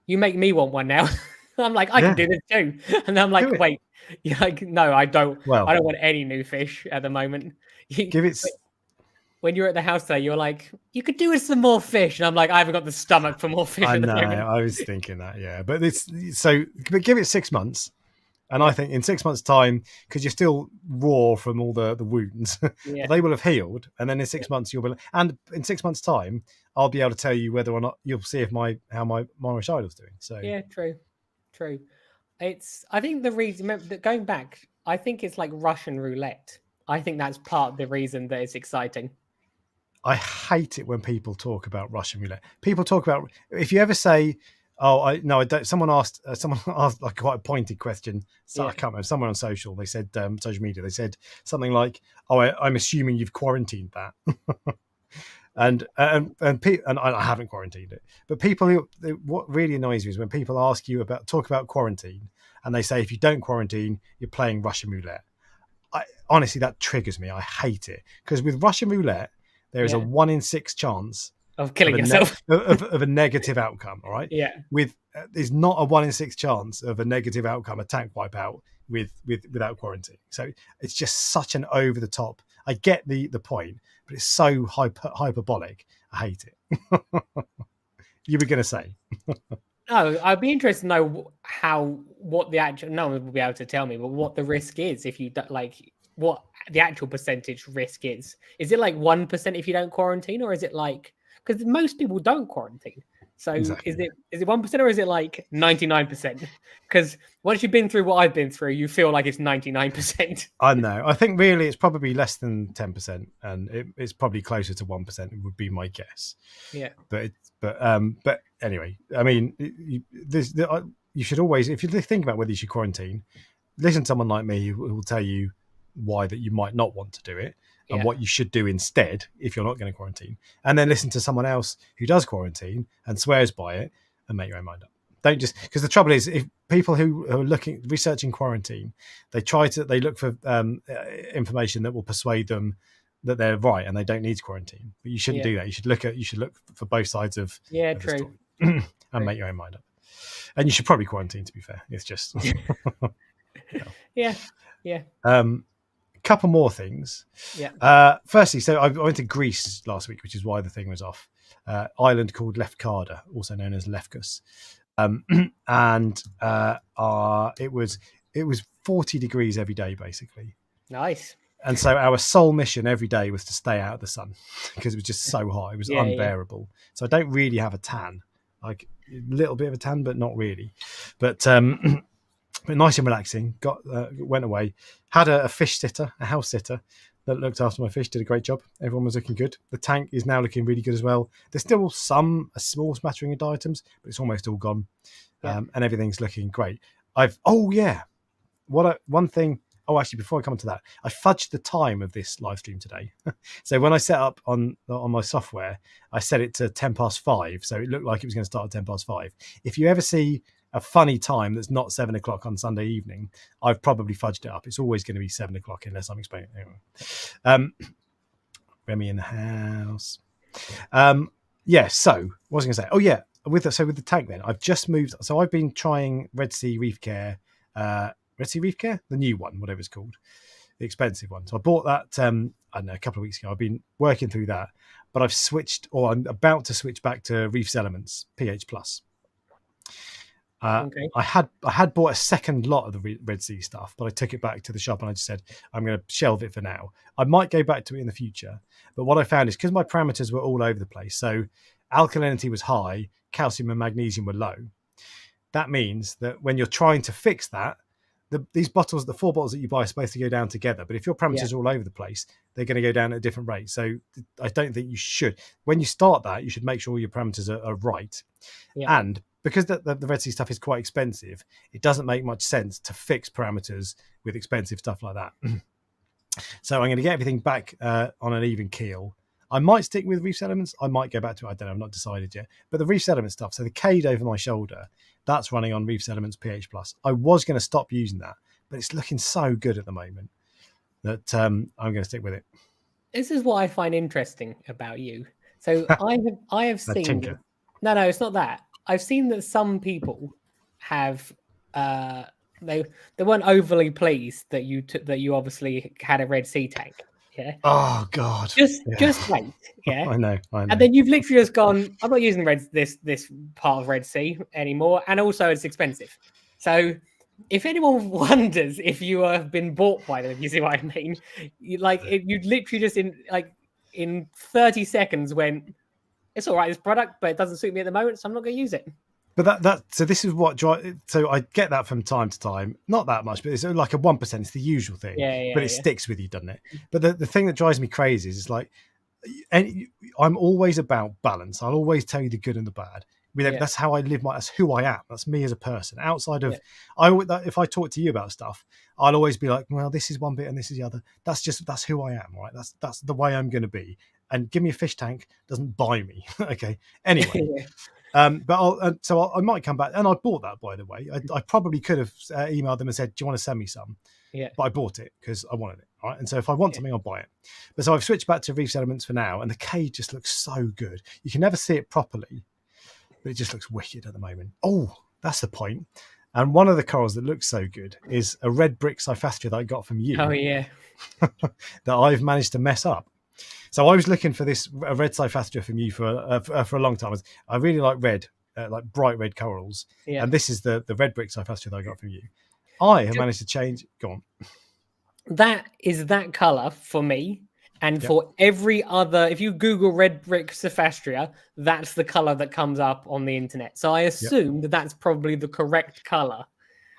You make me want one now. I'm like, I can do this too. And I'm like, wait, you're like, no, I don't. Well, I don't want any new fish at the moment. When you're at the house there, you're like, you could do with some more fish. And I'm like, I haven't got the stomach for more fish. I know. I was thinking that, yeah. But give it 6 months. And I think in 6 months' time, because you're still raw from all the wounds, they will have healed. And then in 6 months, and in 6 months' time, I'll be able to tell you whether or not you'll see how my Moorish idol's doing. So yeah, true. I think the reason that going back, I think it's like Russian roulette. I think that's part of the reason that it's exciting. I hate it when people talk about Russian roulette. People talk about, if you ever say, "Oh, I don't." Someone asked like quite a pointed question. So I can't remember. Somewhere on social, they said social media. They said something like, "Oh, I'm assuming you've quarantined that." And I haven't quarantined it, but people what really annoys me is when people ask you talk about quarantine, and they say if you don't quarantine, you're playing Russian roulette. Honestly, that triggers me. I hate it, because with Russian roulette, there is a 1 in 6 chance of killing yourself of a negative outcome. All right, there's not a 1 in 6 chance of a negative outcome, a tank wipeout without quarantine. So it's just such an over the top. I get the point, but it's so hyperbolic. I hate it. You were going to say? No, I'd be interested to know what the actual. No one will be able to tell me, but what the risk is if you like what the actual percentage risk is. Is it like 1% if you don't quarantine, or is it like, because most people don't quarantine? So exactly. Is it 1% or is it like 99%? Because once you've been through what I've been through, you feel like it's 99%. I know. I think really it's probably less than 10%, and it's probably closer to 1%. Would be my guess. Yeah. But anyway, I mean, you should always, if you think about whether you should quarantine, listen to someone like me who will tell you why that you might not want to do it. And what you should do instead if you're not going to quarantine, and then listen to someone else who does quarantine and swears by it, and make your own mind up. Don't just, because the trouble is, if people who are researching quarantine, they look for information that will persuade them that they're right and they don't need to quarantine. But you shouldn't do that. You should look for both sides of true. The story and make your own mind up. And you should probably quarantine, to be fair. It's just yeah. Couple more things. Firstly, so I went to Greece last week, which is why the thing was off. Island called Lefkada, also known as Lefkos, and it was 40 degrees every day, basically. Nice. And so our sole mission every day was to stay out of the sun because it was just so hot. It was unbearable. So I don't really have a tan, like a little bit of a tan, but not really. But nice and relaxing. Went away. Had a fish sitter, a house sitter that looked after my fish. Did a great job. Everyone was looking good. The tank is now looking really good as well. There's still a small smattering of items, but it's almost all gone, and everything's looking great. One thing. Oh, actually, before I come to that, I fudged the time of this live stream today. So when I set up on my software, I set it to 5:10, so it looked like it was going to start at 5:10. If you ever see a funny time that's not 7 o'clock on Sunday evening, I've probably fudged it up. It's always going to be 7 o'clock unless I'm explaining it. Anyway. Remy in the house. So what was I going to say? Oh yeah, with the tank then, I've just moved. So I've been trying Red Sea Reef Care, the new one, whatever it's called, the expensive one. So I bought that I don't know, a couple of weeks ago. I've been working through that, but I've switched, or I'm about to switch back to Reef's Elements pH Plus. Okay. I had bought a second lot of the Red Sea stuff, but I took it back to the shop and I just said I'm going to shelve it for now. I might go back to it in the future, but what I found is because my parameters were all over the place, so alkalinity was high, calcium and magnesium were low. That means that when you're trying to fix that, these bottles, the 4 bottles that you buy, are supposed to go down together. But if your parameters are all over the place, they're going to go down at a different rate. So I don't think you should. When you start that, you should make sure your parameters are right. Yeah. And because the Red Sea stuff is quite expensive, it doesn't make much sense to fix parameters with expensive stuff like that. So I'm going to get everything back on an even keel. I might stick with Reef Elements. I might go back to it. I don't know. I'm not decided yet. But the Reef Elements stuff, so the Cade over my shoulder, that's running on Reef Elements pH Plus. I was going to stop using that, but it's looking so good at the moment that I'm going to stick with it. This is what I find interesting about you. So I have seen. No, it's not that. I've seen that some people have they weren't overly pleased that you obviously had a Red Sea tank. Yeah. Oh God. Just wait. Yeah. I know. And then you've literally just gone, I'm not using this part of Red Sea anymore, and also it's expensive. So if anyone wonders if you have been bought by them, if you see what I mean, you literally just in 30 seconds went, it's all right, this product, but it doesn't suit me at the moment, so I'm not going to use it. But so this is what so I get that from time to time, not that much, but it's like a 1%. It's the usual thing, but it sticks with you, doesn't it? But the thing that drives me crazy is like, I'm always about balance. I'll always tell you the good and the bad. That's how I live. That's who I am. That's me as a person. Outside of, if I talk to you about stuff, I'll always be like, well, this is one bit and this is the other. That's who I am, right? That's the way I'm going to be. And give me a fish tank doesn't buy me. Okay. Anyway. So I might come back, and I bought that, by the way. I probably could have emailed them and said, do you want to send me some? Yeah. But I bought it because I wanted it, right? And so if I want something, I'll buy it. But so I've switched back to Reef Elements for now, and the Cade just looks so good. You can never see it properly, but it just looks wicked at the moment. Oh, that's the point. And one of the corals that looks so good is a red brick Cyphastria that I got from you. Oh, yeah. that I've managed to mess up. So I was looking for a red Cyphastria from you for a long time. I really like red, like bright red corals. Yeah. And this is the red brick Cyphastria that I got from you. I have managed to change. Go on. That is that color for me. And for every other, if you Google red brick Cyphastria, that's the color that comes up on the internet. So I assume that's probably the correct color.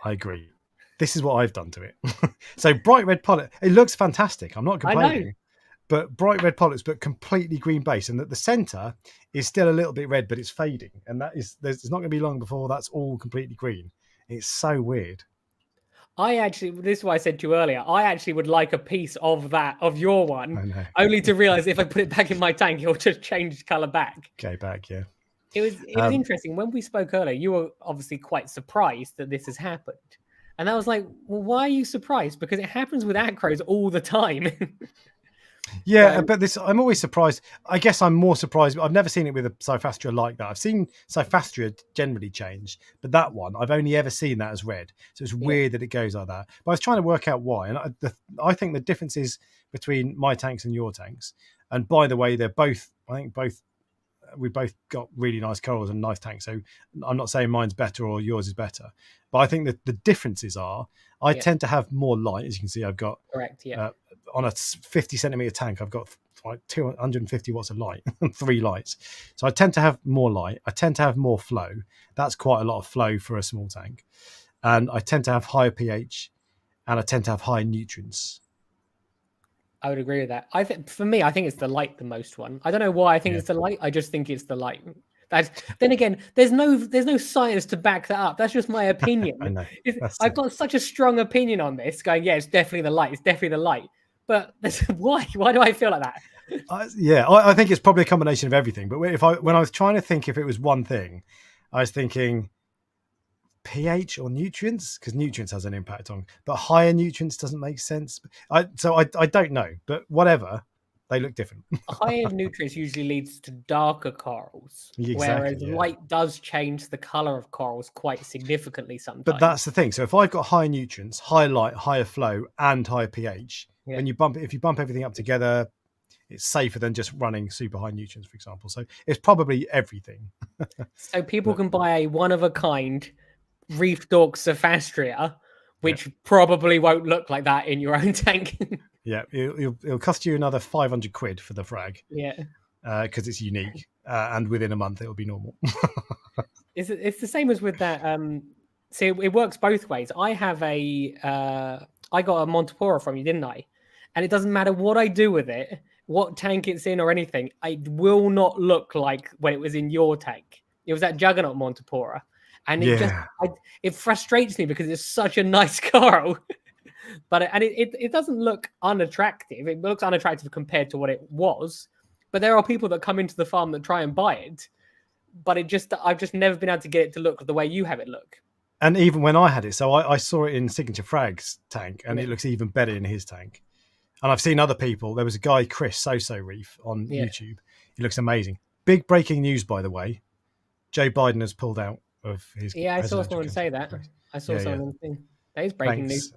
I agree. This is what I've done to it. So bright red pollet, it looks fantastic. I'm not complaining. I know. But bright red polyps, but completely green base, and that the center is still a little bit red, but it's fading, and it's not going to be long before that's all completely green. It's so weird. This is what I said to you earlier. I actually would like a piece of your one, only to realize if I put it back in my tank, it'll just change color back. Okay, back, yeah. It was interesting when we spoke earlier. You were obviously quite surprised that this has happened, and I was like, "Well, why are you surprised? Because it happens with acros all the time." Yeah, but I'm always surprised. I guess I'm more surprised. I've never seen it with a Cyphastria like that. I've seen Cyphastria generally change, but that one, I've only ever seen that as red. So it's weird that it goes like that. But I was trying to work out why. And I think the difference is between my tanks and your tanks. And by the way, we both got really nice corals and nice tanks. So I'm not saying mine's better or yours is better. But I think that the differences are, I tend to have more light. As you can see, I've got... Correct, yeah. On a 50 centimeter tank, I've got like 250 watts of light, 3 lights. So I tend to have more light. I tend to have more flow. That's quite a lot of flow for a small tank. And I tend to have higher pH, and I tend to have higher nutrients. I would agree with that. I think it's the light, the most one. I don't know why I think it's the light. I just think it's the light. Then again, there's no science to back that up. That's just my opinion. I know. I've got such a strong opinion on this. Going, it's definitely the light. It's definitely the light. But why? Why do I feel like that? I think it's probably a combination of everything. But when I was trying to think if it was one thing, I was thinking pH or nutrients, because nutrients has an impact on, but higher nutrients doesn't make sense. I don't know, but whatever, they look different. Higher nutrients usually leads to darker corals, Exactly, whereas yeah. light does change the color of corals quite significantly sometimes. But that's the thing. So if I've got high nutrients, high light, higher flow, and higher pH, when you bump everything up together, it's safer than just running super high nutrients, for example. So it's probably everything. So people can buy a one of a kind Reef Dork Cephastria, which probably won't look like that in your own tank. Yeah, it'll cost you another 500 quid for the frag. Yeah, because it's unique, and within a month it'll be normal. it's the same as with that. So it works both ways. I have I got a Montepora from you, didn't I? And it doesn't matter what I do with it, what tank it's in or anything, it will not look like when it was in your tank. It was that Juggernaut Montepora. And it frustrates me because it's such a nice coral. But it doesn't look unattractive. It looks unattractive compared to what it was. But there are people that come into the farm that try and buy it. But I've just never been able to get it to look the way you have it look. And even when I had it, so I saw it in Signature Frag's tank, and it looks even better in his tank. And I've seen other people. There was a guy, Chris So Reef, on YouTube. He looks amazing. Big breaking news, by the way. Joe Biden has pulled out of his. Yeah, I saw someone say that. I saw someone think that is breaking news.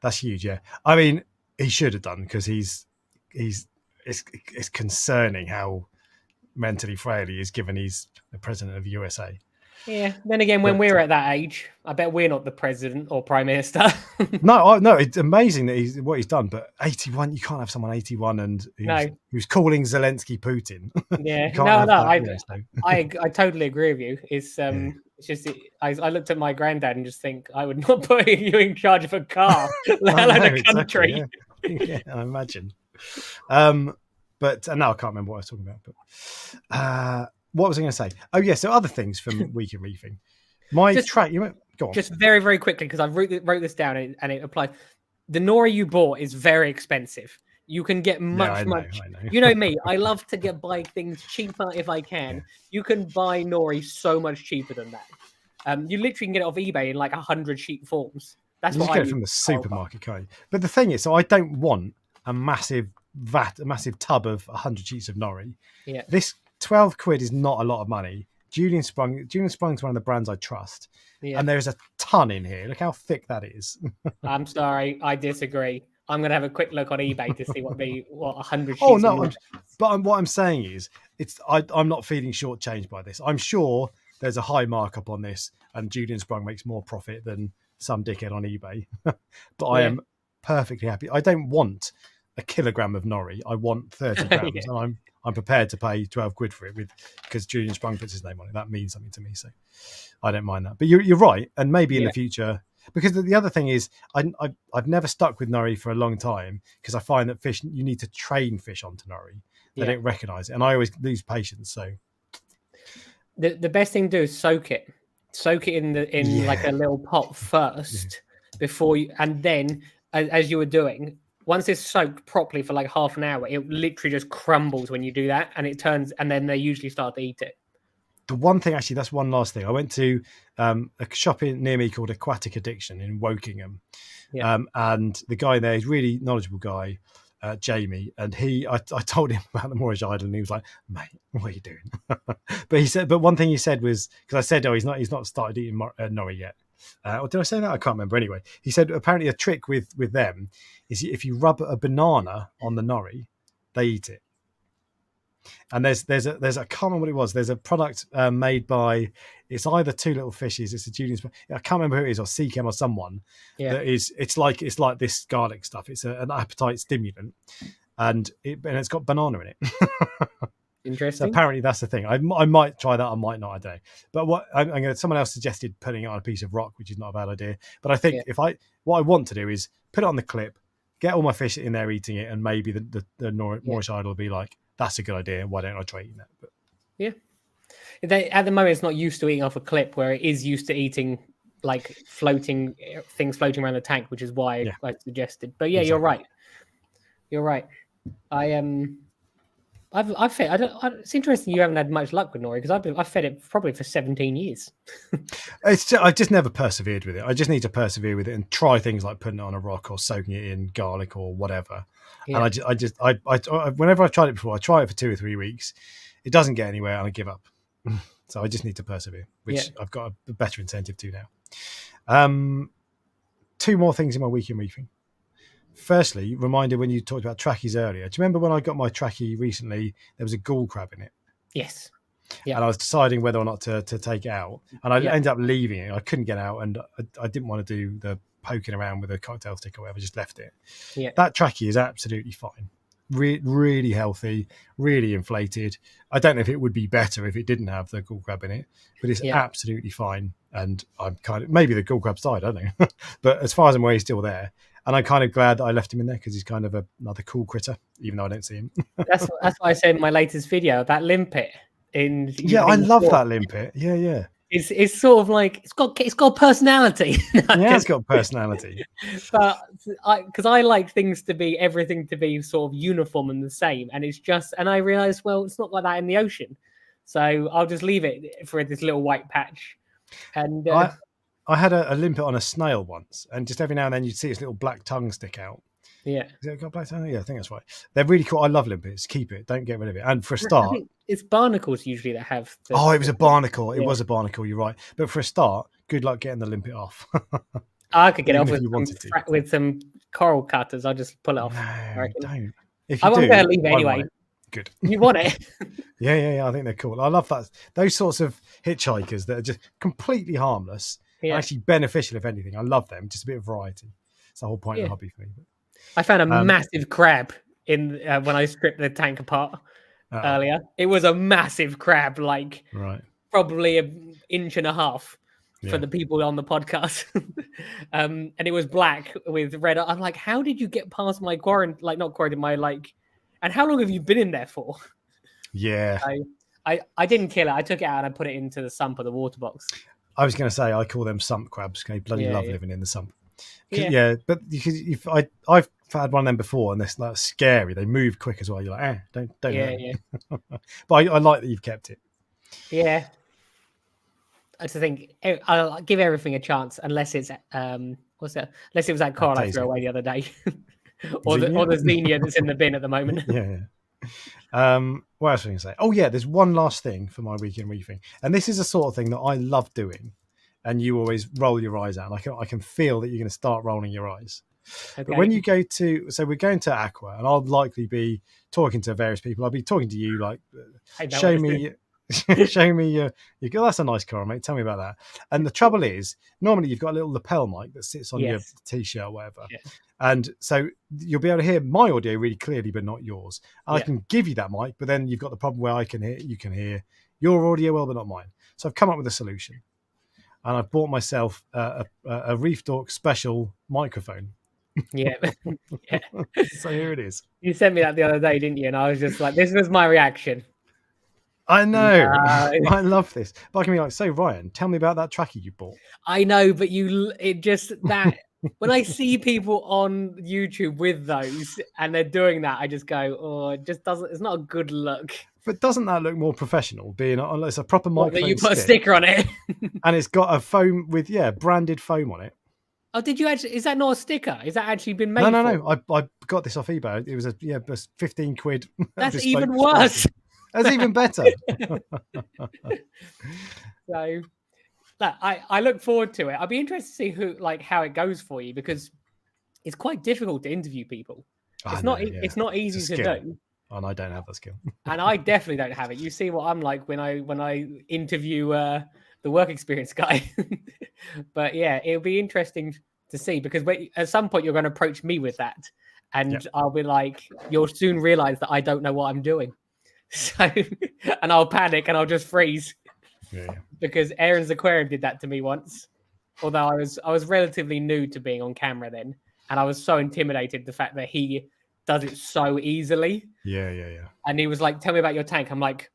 That's huge. Yeah, I mean, he should have done, because it's concerning how mentally frail he is, given he's the president of the USA. Yeah. Then again, when we're at that age, I bet we're not the president or prime minister. No, it's amazing that what he's done. But 81, you can't have someone 81 and who's calling Zelensky Putin. Yeah, I totally agree with you. It's just I looked at my granddad and just think I would not put you in charge of a car, let alone a country. Exactly, yeah. I imagine. But now I can't remember what I was talking about. But what was I going to say? Oh yeah, so other things from Week in Reefing. Go on. Just very, very quickly, because I wrote this down and it applies. The nori you bought is very expensive. You can get much. I know. You know me. I love to buy things cheaper if I can. Yeah. You can buy nori so much cheaper than that. You literally can get it off eBay in like 100 sheet forms. That's what I get from the supermarket, can't you? But the thing is, so I don't want a massive tub of 100 sheets of nori. Yeah. This 12 quid is not a lot of money. Julian Sprung's one of the brands I trust. Yeah. And there's a ton in here. Look how thick that is. I'm sorry, I disagree. I'm going to have a quick look on eBay to see what 100 sheets. Oh no, what I'm saying is, I'm not feeling shortchanged by this. I'm sure there's a high markup on this, and Julian Sprung makes more profit than some dickhead on eBay. But I am perfectly happy. I don't want a kilogram of nori. I want 30 grams, and I'm prepared to pay 12 quid for it because Julian Sprung puts his name on it. That means something to me, so I don't mind that. But you're right, and maybe in the future, because the other thing is, I've never stuck with nori for a long time, because I find that fish, you need to train fish onto nori. They don't recognise it, and I always lose patience. So the best thing to do is soak it in like a little pot first before you, and then as you were doing. Once it's soaked properly for like half an hour, it literally just crumbles when you do that, and it turns, and then they usually start to eat it. The one thing, actually, that's one last thing. I went to a shop near me called Aquatic Addiction in Wokingham. Yeah. And the guy there is a really knowledgeable guy, Jamie. And I told him about the Moorish idol, and he was like, "Mate, what are you doing?" But one thing he said was, because I said, he's not started eating nori yet. Or did I say that? I can't remember. Anyway, he said apparently a trick with them is if you rub a banana on the nori, they eat it. And there's a I can't remember what it was. There's a product made by, it's either Two Little Fishes, it's a Julian's, I can't remember who it is, or Seachem or someone. Yeah. That is, it's like this garlic stuff. It's an appetite stimulant, and it's got banana in it. Interesting. So apparently that's the thing. I might try that. I might not. I don't know. But someone else suggested putting it on a piece of rock, which is not a bad idea. But I think what I want to do is put it on the clip, get all my fish in there eating it, and maybe the Moorish idol will be like, that's a good idea. Why don't I try eating that? But at the moment, it's not used to eating off a clip, where it is used to eating like things floating around the tank, which is why I suggested. But exactly. You're right. I am. I've fed. It's interesting you haven't had much luck with nori because I've fed it probably for 17 years. I just never persevered with it. I just need to persevere with it and try things like putting it on a rock or soaking it in garlic or whatever. Yeah. And I whenever I've tried it before, I try it for 2 or 3 weeks. It doesn't get anywhere, and I give up. So I just need to persevere, which I've got a better incentive to now. 2 more things in my week in reefing. Firstly, reminder when you talked about trackies earlier. Do you remember when I got my trackie recently? There was a ghoul crab in it. Yes. Yeah. And I was deciding whether or not to take it out, and I ended up leaving it. I couldn't get out, and I didn't want to do the poking around with a cocktail stick or whatever. Just left it. Yeah. That trackie is absolutely fine. Really healthy, really inflated. I don't know if it would be better if it didn't have the ghoul crab in it, but it's absolutely fine. And I'm kind of, maybe the ghoul crab's died, I don't know, but as far as I'm aware, he's still there. And I'm kind of glad that I left him in there because he's kind of another cool critter, even though I don't see him. That's why I said in my latest video that limpet. I love that limpet. Yeah. It's sort of like it's got personality. It's got personality. But because I like everything to be sort of uniform and the same, and I realized, well, it's not like that in the ocean, so I'll just leave it for this little white patch. And I had a limpet on a snail once, and just every now and then you'd see its little black tongue stick out. Yeah. Has it got black tongue? Yeah, I think that's right. They're really cool. I love limpets. Keep it. Don't get rid of it. And for a start... I think it's barnacles usually that have... it was a barnacle. It was a barnacle, you're right. But for a start, good luck getting the limpet off. I could get it off with some coral cutters. I'll just pull it off. No, don't. I won't be able to leave it anyway. Good. You want it? Yeah. I think they're cool. I love that. Those sorts of hitchhikers that are just completely harmless, and actually beneficial, if anything. I love them. Just a bit of variety. It's the whole point of the hobby for me. I found a massive crab in when I stripped the tank apart earlier. It was a massive crab, like probably 1.5 inches for the people on the podcast. And it was black with red. I'm like, how did you get past my quarantine? Like, not quarantine, and how long have you been in there for? Yeah. I didn't kill it. I took it out and I put it into the sump of the water box. I was going to say, I call them sump crabs. They bloody love living in the sump. But I've had one of them before, and that's scary. They move quick as well. You're like, don't. But I like that you've kept it. Yeah, I just think I'll give everything a chance, unless it's what's that? Unless it was that coral I threw away the other day, or the Xenia that's in the bin at the moment. Yeah. What else was I going to say? Oh yeah, there's one last thing for my week in reefing, and this is a sort of thing that I love doing. And you always roll your eyes out. I can feel that you're going to start rolling your eyes. Okay. But when you go to, so we're going to Aqua, and I'll likely be talking to various people. I'll be talking to you, like, show me your, that's a nice coral, mate. Tell me about that. And the trouble is, normally you've got a little lapel mic that sits on your t-shirt or whatever. Yeah. And so you'll be able to hear my audio really clearly, but not yours. And I can give you that mic, but then you've got the problem where you can hear your audio well, but not mine. So I've come up with a solution. And I've bought myself a Reef Dork special microphone. Yeah. So here it is. You sent me that the other day, didn't you? And I was just like, this was my reaction. I know. No. I love this. But I can be like, so Ryan, tell me about that trackie you bought. I know, but when I see people on YouTube with those and they're doing that, I just go, oh, it's not a good look. But doesn't that look more professional? It's a proper microphone. You put a sticker on it, and it's got a foam with branded foam on it. Oh, did you actually? Is that not a sticker? Is that actually been made? No. I got this off eBay. It was 15 quid. That's even worse. That's even better. So, I look forward to it. I'll be interested to see how it goes for you, because it's quite difficult to interview people. It's not easy to do. And I don't have that skill. And I definitely don't have it. You see what I'm like when I interview the work experience guy. But yeah, it'll be interesting to see, because at some point you're going to approach me with that, and I'll be like, you'll soon realize that I don't know what I'm doing. So, and I'll panic and I'll just freeze. Because Aaron's Aquarium did that to me once. Although I was relatively new to being on camera then, and I was so intimidated the fact that he does it so easily. Yeah. And he was like, tell me about your tank. I'm like,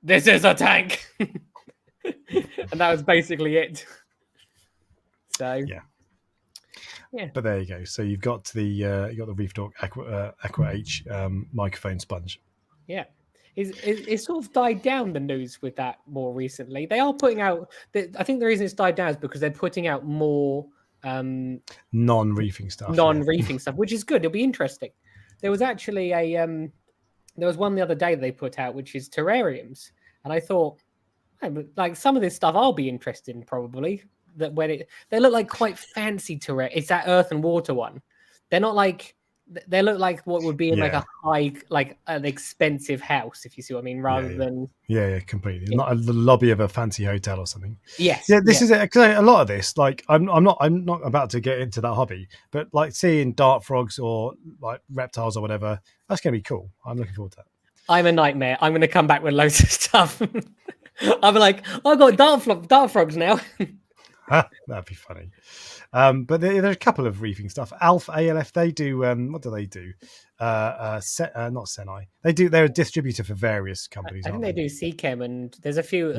this is a tank. And that was basically it. So yeah. But there you go. So you've got the Reef Dork Aqua H microphone sponge. Yeah. It's sort of died down, the news with that more recently. They are putting out. I think the reason it's died down is because they're putting out more non-reefing stuff. Non-reefing stuff, which is good. It'll be interesting. There was actually there was one the other day that they put out, which is terrariums, and I thought, like, some of this stuff I'll be interested in probably. That they look like quite fancy terrarium. It's that earth and water one. They're not like. They look like what would be in like a high, like an expensive house, if you see what I mean, rather than completely not the lobby of a fancy hotel or something. Yes, this is it. Because a lot of this, like, I'm not about to get into that hobby, but like seeing dart frogs or like reptiles or whatever, that's gonna be cool. I'm looking forward to that. I'm a nightmare. I'm gonna come back with loads of stuff. I'll be like, I've got dart frogs now. That'd be funny. But there's a couple of reefing stuff. ALF, they do. What do they do? Not Senai. They're a distributor for various companies. I think they do Seachem, and there's a few.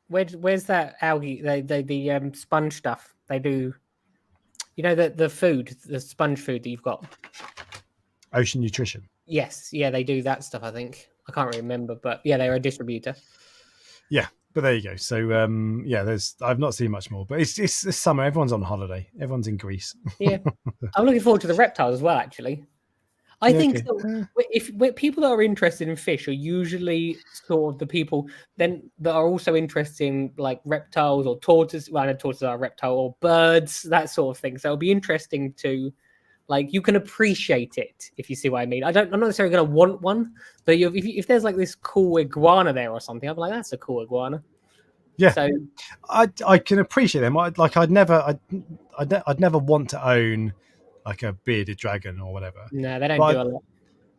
Where's that algae? The sponge stuff. They do. You know the food, the sponge food that you've got. Ocean Nutrition. Yes, they do that stuff. I think I can't remember, but they're a distributor. Yeah. But there you go. So I've not seen much more, but it's this summer. Everyone's on holiday. Everyone's in Greece. Yeah, I'm looking forward to the reptiles as well. Actually, I think if people that are interested in fish are usually sort of the people then that are also interested in like reptiles or tortoises. Well, I know tortoises are a reptile, or birds, that sort of thing. So it'll be interesting to. Like, you can appreciate it, if you see what I mean. I'm not necessarily going to want one, but if there's like this cool iguana there or something, I'm like, that's a cool iguana. Yeah, so I can appreciate them. I'd never want to own like a bearded dragon or whatever. No, they don't do a lot.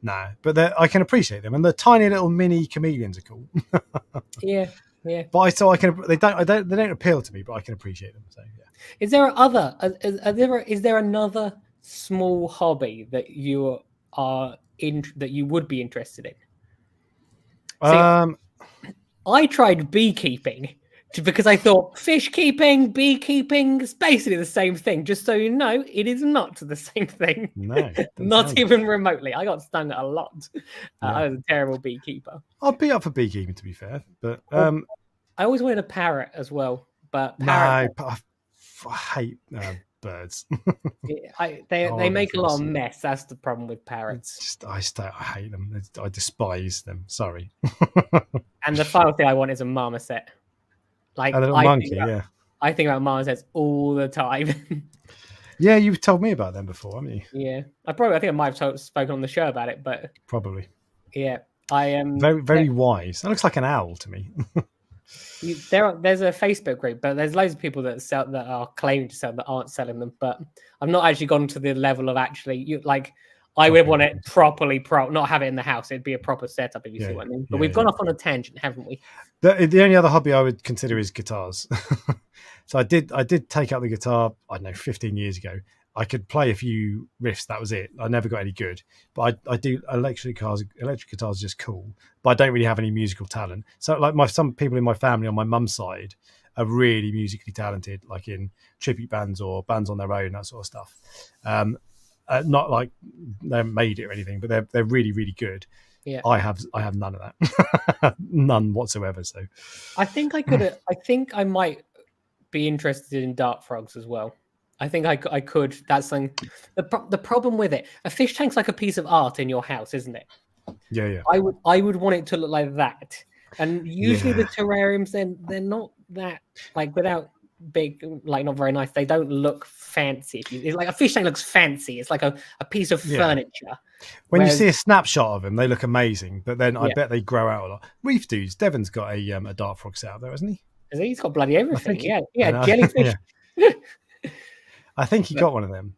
No, but I can appreciate them, and the tiny little mini chameleons are cool. yeah. But they don't appeal to me, but I can appreciate them. So yeah. Is there another small hobby that you are that you would be interested in? I tried beekeeping because I thought fish keeping, beekeeping is basically the same thing. Just so you know, it is not the same thing. No, not even remotely. I got stung a lot. I was a terrible beekeeper. I'd be up for beekeeping, to be fair, but I always wanted a parrot as well. But I hate birds. They make a lot of mess. That's the problem with parrots. I hate them. I despise them. Sorry. And the final thing I want is a marmoset. Like a little monkey. I think about marmosets all the time. Yeah, you've told me about them before, haven't you? Yeah, I think I might have spoken on the show about it, but probably. Yeah, I am very wise. That looks like an owl to me. There's a Facebook group, but there's loads of people that are claiming to sell that aren't selling them. But I've not actually gone to the level of actually I would want it properly not have it in the house. It'd be a proper setup, if you see what I mean. But we've gone off on a tangent, haven't we? The only other hobby I would consider is guitars. So I did take up the guitar, I don't know, 15 years ago. I could play a few riffs. That was it. I never got any good. But I do electric guitars are just cool. But I don't really have any musical talent. So like some people in my family on my mum's side are really musically talented, like in tribute bands or bands on their own, that sort of stuff. Not like they haven't made it or anything, but they're really, really good. Yeah, I have none of that, none whatsoever. So I think I could. I think I might be interested in dart frogs as well. I think I could. That's something. The problem with it, a fish tank's like a piece of art in your house, isn't it? Yeah. I would want it to look like that. And usually the terrariums, they're not that, like, without big, like, not very nice. They don't look fancy. It's like a fish tank looks fancy. It's like a piece of furniture. When you see a snapshot of them, they look amazing. But then I bet they grow out a lot. Reef Dudes, Devon's got a dart frog set out there, hasn't he? Is he? He's got bloody everything. Yeah, jellyfish. I think he got one of them.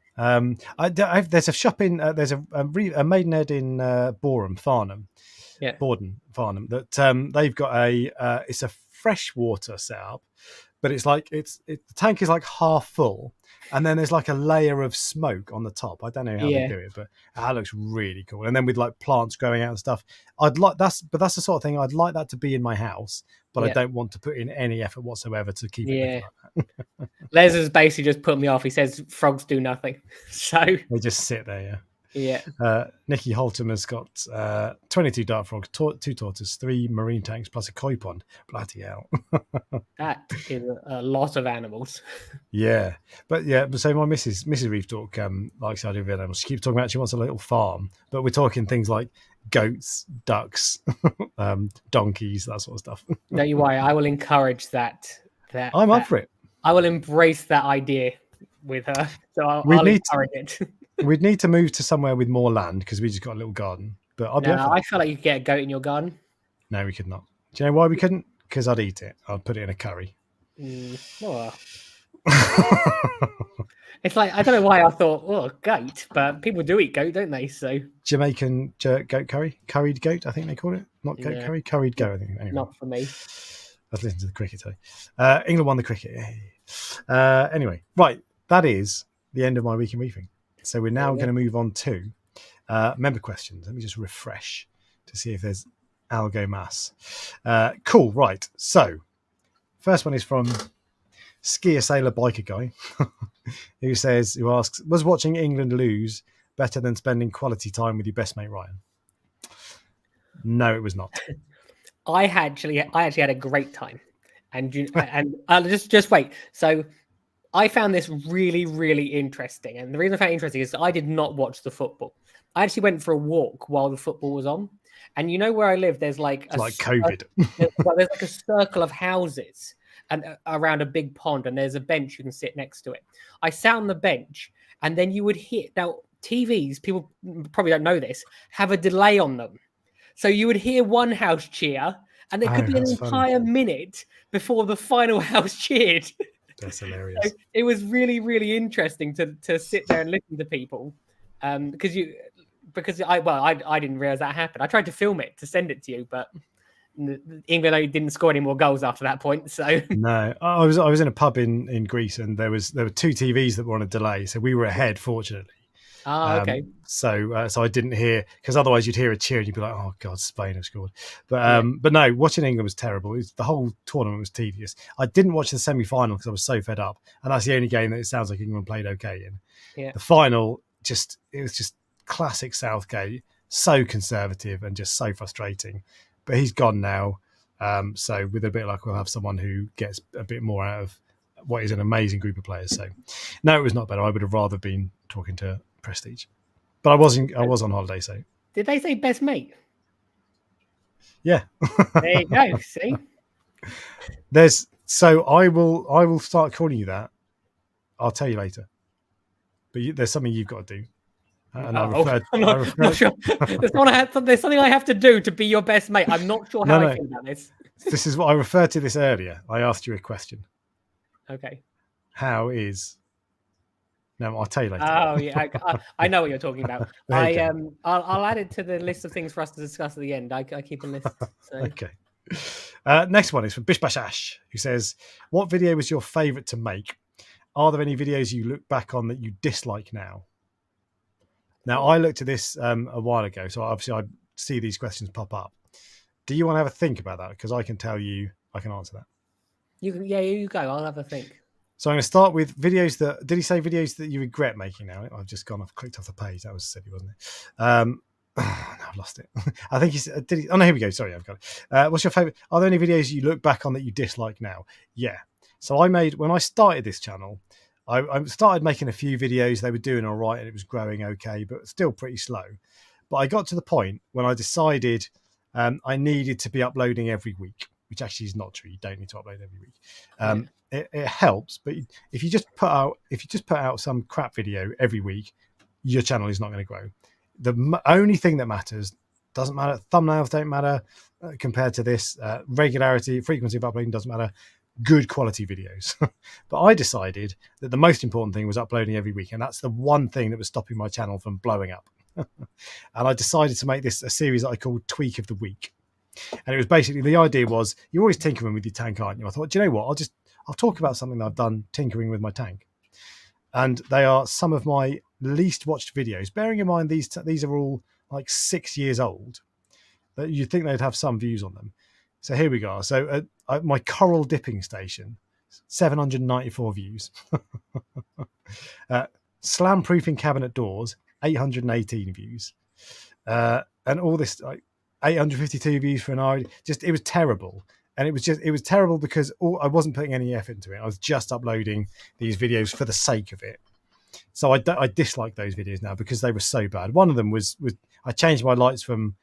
There's a shop in there's a Maidenhead in Boreham, Farnham. Yeah, Borden, Farnham. That they've got it's a freshwater setup, but it's like the tank is like half full, and then there's like a layer of smoke on the top. I don't know how they do it, but that looks really cool. And then with like plants growing out and stuff, that's the sort of thing I'd like that to be in my house, but I don't want to put in any effort whatsoever to keep it like that. Les has basically just put me off. He says frogs do nothing, so they just sit there. Yeah. Nikki Holtham has got 22 dart frogs, 2 tortoises, 3 marine tanks, plus a koi pond. Bloody hell. That is a lot of animals. Yeah. But so my Mrs. Reef Dork likes the idea of animals. She keeps talking about she wants a little farm, but we're talking things like goats, ducks, donkeys, that sort of stuff. Don't you worry, I will encourage that. I'm up for it. I will embrace that idea with her. So I'll encourage it. We'd need to move to somewhere with more land because we just got a little garden. But I'll be I feel like you could get a goat in your garden. No, we could not. Do you know why we couldn't? Because I'd eat it. I'd put it in a curry. Well. It's like, I don't know why I thought, goat, but people do eat goat, don't they? So Jamaican goat curry, curried goat, I think they call it. Not goat curry, curried goat. I think. Anyway, not for me. Let's listen to the cricket today. England won the cricket. Anyway, right, that is the end of my week in reefing. So we're now going to move on to member questions. Let me just refresh to see if there's algo mass. Cool, right. So first one is from Skier Sailor Biker Guy, who asks, was watching England lose better than spending quality time with your best mate Ryan? No, it was not. I actually had a great time, and just wait. So I found this really, really interesting, and the reason I found it interesting is I did not watch the football. I actually went for a walk while the football was on, and you know where I live, there's like COVID. There's like a circle of houses and around a big pond, and there's a bench you can sit next to it. I sat on the bench, and then you would hear, now TVs, people probably don't know this, have a delay on them. So you would hear one house cheer, and there could be an entire minute before the final house cheered. That's hilarious. So it was really, really interesting to sit there and listen to people, because I didn't realize that happened. I tried to film it to send it to you, but England didn't score any more goals after that point. So no, I was in a pub in Greece, and there were 2 TVs that were on a delay, so we were ahead, fortunately. Okay. So I didn't hear, because otherwise you'd hear a cheer and you'd be like, "Oh God, Spain have scored." But no, watching England was terrible. The whole tournament was tedious. I didn't watch the semi-final because I was so fed up, and that's the only game that it sounds like England played okay in. Yeah. The final, it was just classic Southgate, so conservative and just so frustrating. But he's gone now, so with a bit of luck, we'll have someone who gets a bit more out of what is an amazing group of players. So no, it was not better. I would have rather been talking to Prestige, but I was on holiday. So did they say best mate? Yeah. There you go. See, I will start calling you that. I'll tell you later. But there's something you've got to do. And I'm not sure. There's something I have to do to be your best mate. I'm not sure how I feel about this. This is what I referred to this earlier. I asked you a question. Okay. How is? No, I'll tell you later. Oh yeah, I know what you're talking about. I'll add it to the list of things for us to discuss at the end. I keep a list. So. Okay. Next one is from Bish Bash Ash, who says, "What video was your favourite to make? Are there any videos you look back on that you dislike now?" Now, I looked at this a while ago, so obviously I see these questions pop up. Do you want to have a think about that? Because I can tell you, I can answer that. You go. I'll have a think. So I'm going to start with videos that. Did he say videos that you regret making? Now I've just clicked off the page. That was silly, wasn't it? No, I've lost it. I think he said. Did he? Oh no, here we go. Sorry, I've got it. What's your favorite? Are there any videos you look back on that you dislike now? Yeah. So when I started this channel, I started making a few videos. They were doing all right, and it was growing okay, but still pretty slow. But I got to the point when I decided I needed to be uploading every week, which actually is not true. You don't need to upload every week. It helps, but if you just put out some crap video every week, your channel is not going to grow. The only thing that matters, doesn't matter, thumbnails don't matter compared to this. Regularity, frequency of uploading doesn't matter. Good quality videos. But I decided that the most important thing was uploading every week, and that's the one thing that was stopping my channel from blowing up. And I decided to make this a series that I called Tweak of the Week. And it was basically, the idea was, you're always tinkering with your tank, aren't you? I thought, do you know what? I'll talk about something that I've done tinkering with my tank. And they are some of my least watched videos. Bearing in mind, these are all like 6 years old. That you'd think they'd have some views on them. So here we go. So my coral dipping station, 794 views. Slam proofing cabinet doors, 818 views, and all this like 852 views for an hour. Just it was terrible, and it was terrible because I wasn't putting any effort into it. I was just uploading these videos for the sake of it. So I dislike those videos now because they were so bad. One of them was I changed my lights from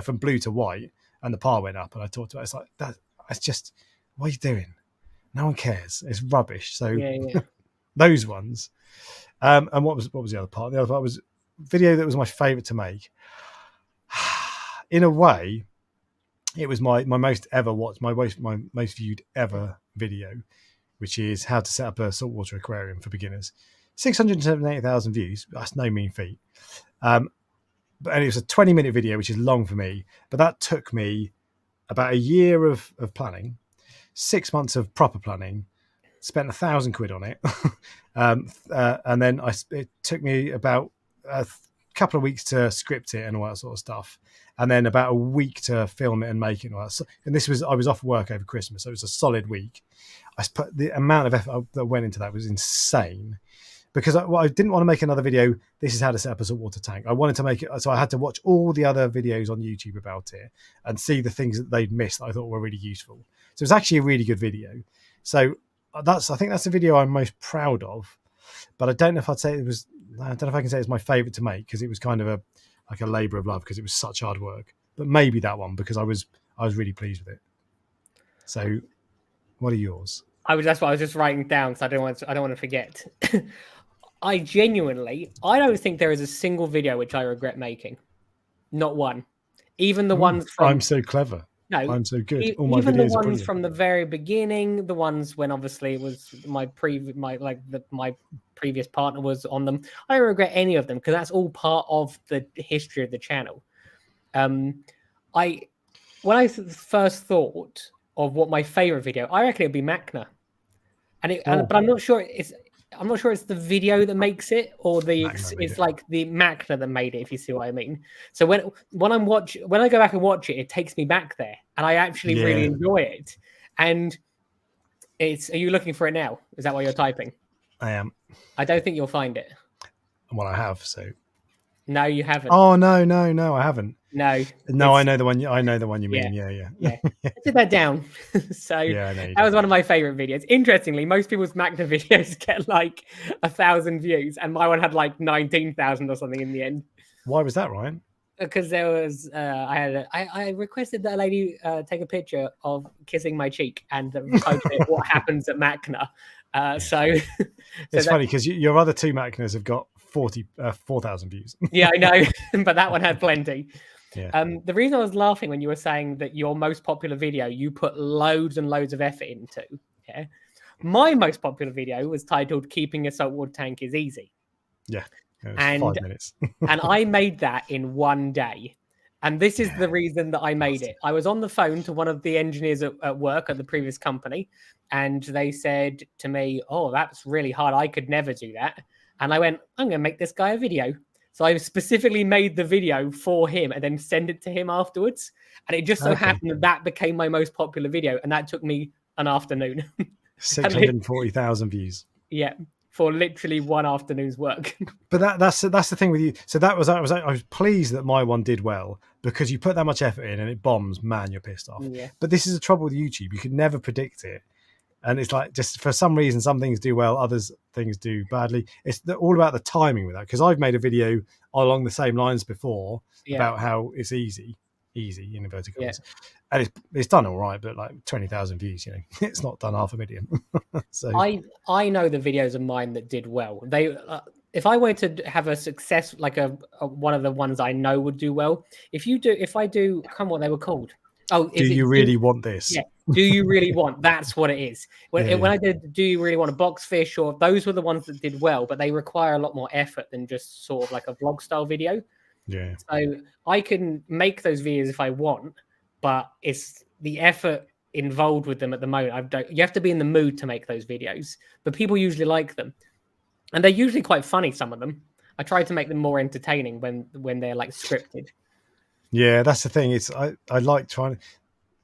from blue to white, and the par went up. And I talked about it. It's like that. It's just, what are you doing? No one cares. It's rubbish. So those ones. And what was the other part? The other part was video that was my favorite to make. In a way, it was my most ever watched, my most viewed ever video, which is how to set up a saltwater aquarium for beginners. 678,000 views. That's no mean feat. And it was a 20-minute video, which is long for me, but that took me about a year of planning, 6 months of proper planning, spent £1,000 on it. And then it took me about a couple of weeks to script it and all that sort of stuff. And then about a week to film it and make it. And all that. And I was off work over Christmas, so it was a solid week. The amount of effort that went into that was insane. Because I didn't want to make another video, this is how to set up a saltwater tank. I wanted to make it, so I had to watch all the other videos on YouTube about it and see the things that they'd missed that I thought were really useful. So it was actually a really good video. So I think that's the video I'm most proud of. But I don't know if I'd say it was, I don't know if I can say it's my favorite to make because it was kind of a labor of love because it was such hard work. But maybe that one because I was really pleased with it. So what are yours? That's what I was just writing down because I don't want to forget. I don't think there is a single video which I regret making. Not one. Even the ones from... I'm so clever. No, I'm so good. All my even videos the are ones from the very beginning, the ones when obviously it was my previous partner was on them. I don't regret any of them because that's all part of the history of the channel. When I first thought of what my favorite video, I reckon it'd be Machna. But I'm not sure it's the video that makes it or it's like the Machna that made it, if you see what I mean. So when I go back and watch it, it takes me back there and I actually really enjoy it. And are you looking for it now? Is that why you're typing? I am. I don't think you'll find it. Well, I have, so. No, you haven't. Oh, no, I haven't. No, I know the one. I know the one you mean. Yeah. I did that down. So that was one of my favorite videos. Interestingly, most people's Machna videos get like 1,000 views, and my one had like 19,000 or something in the end. Why was that, Ryan? Because there was I requested that a lady take a picture of kissing my cheek and posted what happens at Machna. So it's funny because your other two Machnas have got 4,000 views. Yeah, I know, but that one had plenty. Yeah. The reason I was laughing when you were saying that your most popular video you put loads and loads of effort into, my most popular video was titled "Keeping a Saltwater Tank is Easy." Yeah, and 5 minutes. And I made that in one day. And this is the reason that I made it. I was on the phone to one of the engineers at work at the previous company, and they said to me, "Oh, that's really hard. I could never do that." And I went, "I'm going to make this guy a video." So I specifically made the video for him and then send it to him afterwards. And it just so happened that became my most popular video. And that took me an afternoon. 640,000 views. Yeah, for literally one afternoon's work. But that's the thing with you. So I was pleased that my one did well because you put that much effort in and it bombs, man, you're pissed off. Yeah. But this is the trouble with YouTube. You can never predict it. And it's like, just for some reason, some things do well, others things do badly. It's all about the timing with that. Because I've made a video along the same lines before about how it's easy in inverted commas, and it's done all right. But like 20,000 views, it's not done 500,000. So I know the videos of mine that did well. They if I were to have a success like a one of the ones I know would do well. If I do, what they were called. Oh, do you really want this? Yeah. Do you really want? That's what it is. When I did, do you really want a box fish? Or those were the ones that did well, but they require a lot more effort than just sort of like a vlog style video. Yeah. So I can make those videos if I want, but it's the effort involved with them at the moment. You have to be in the mood to make those videos, but people usually like them, and they're usually quite funny. Some of them. I try to make them more entertaining when they're like scripted. Yeah, that's the thing. I like trying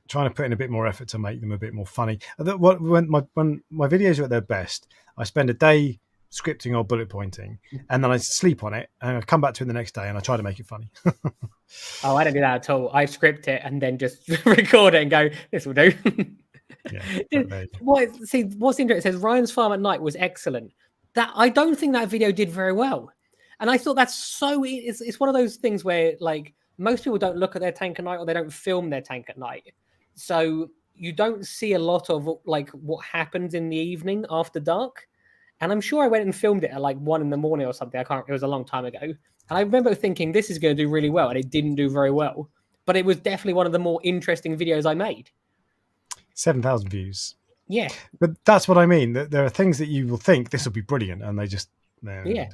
to put in a bit more effort to make them a bit more funny. When my videos are at their best, I spend a day scripting or bullet pointing, and then I sleep on it, and I come back to it the next day, and I try to make it funny. Oh, I don't do that at all. I script it and then just record it and go, "This will do." What's interesting? It says Ryan's farm at night was excellent. That I don't think that video did very well, and I thought that's so. It's one of those things where like most people don't look at their tank at night or they don't film their tank at night, so you don't see a lot of like what happens in the evening after dark. And I'm sure I went and filmed it at like 1 a.m. or something. I can't. It was a long time ago, and I remember thinking this is going to do really well, and it didn't do very well. But it was definitely one of the more interesting videos I made. 7,000 views. Yeah, but that's what I mean. There are things that you will think this will be brilliant, and they just all right.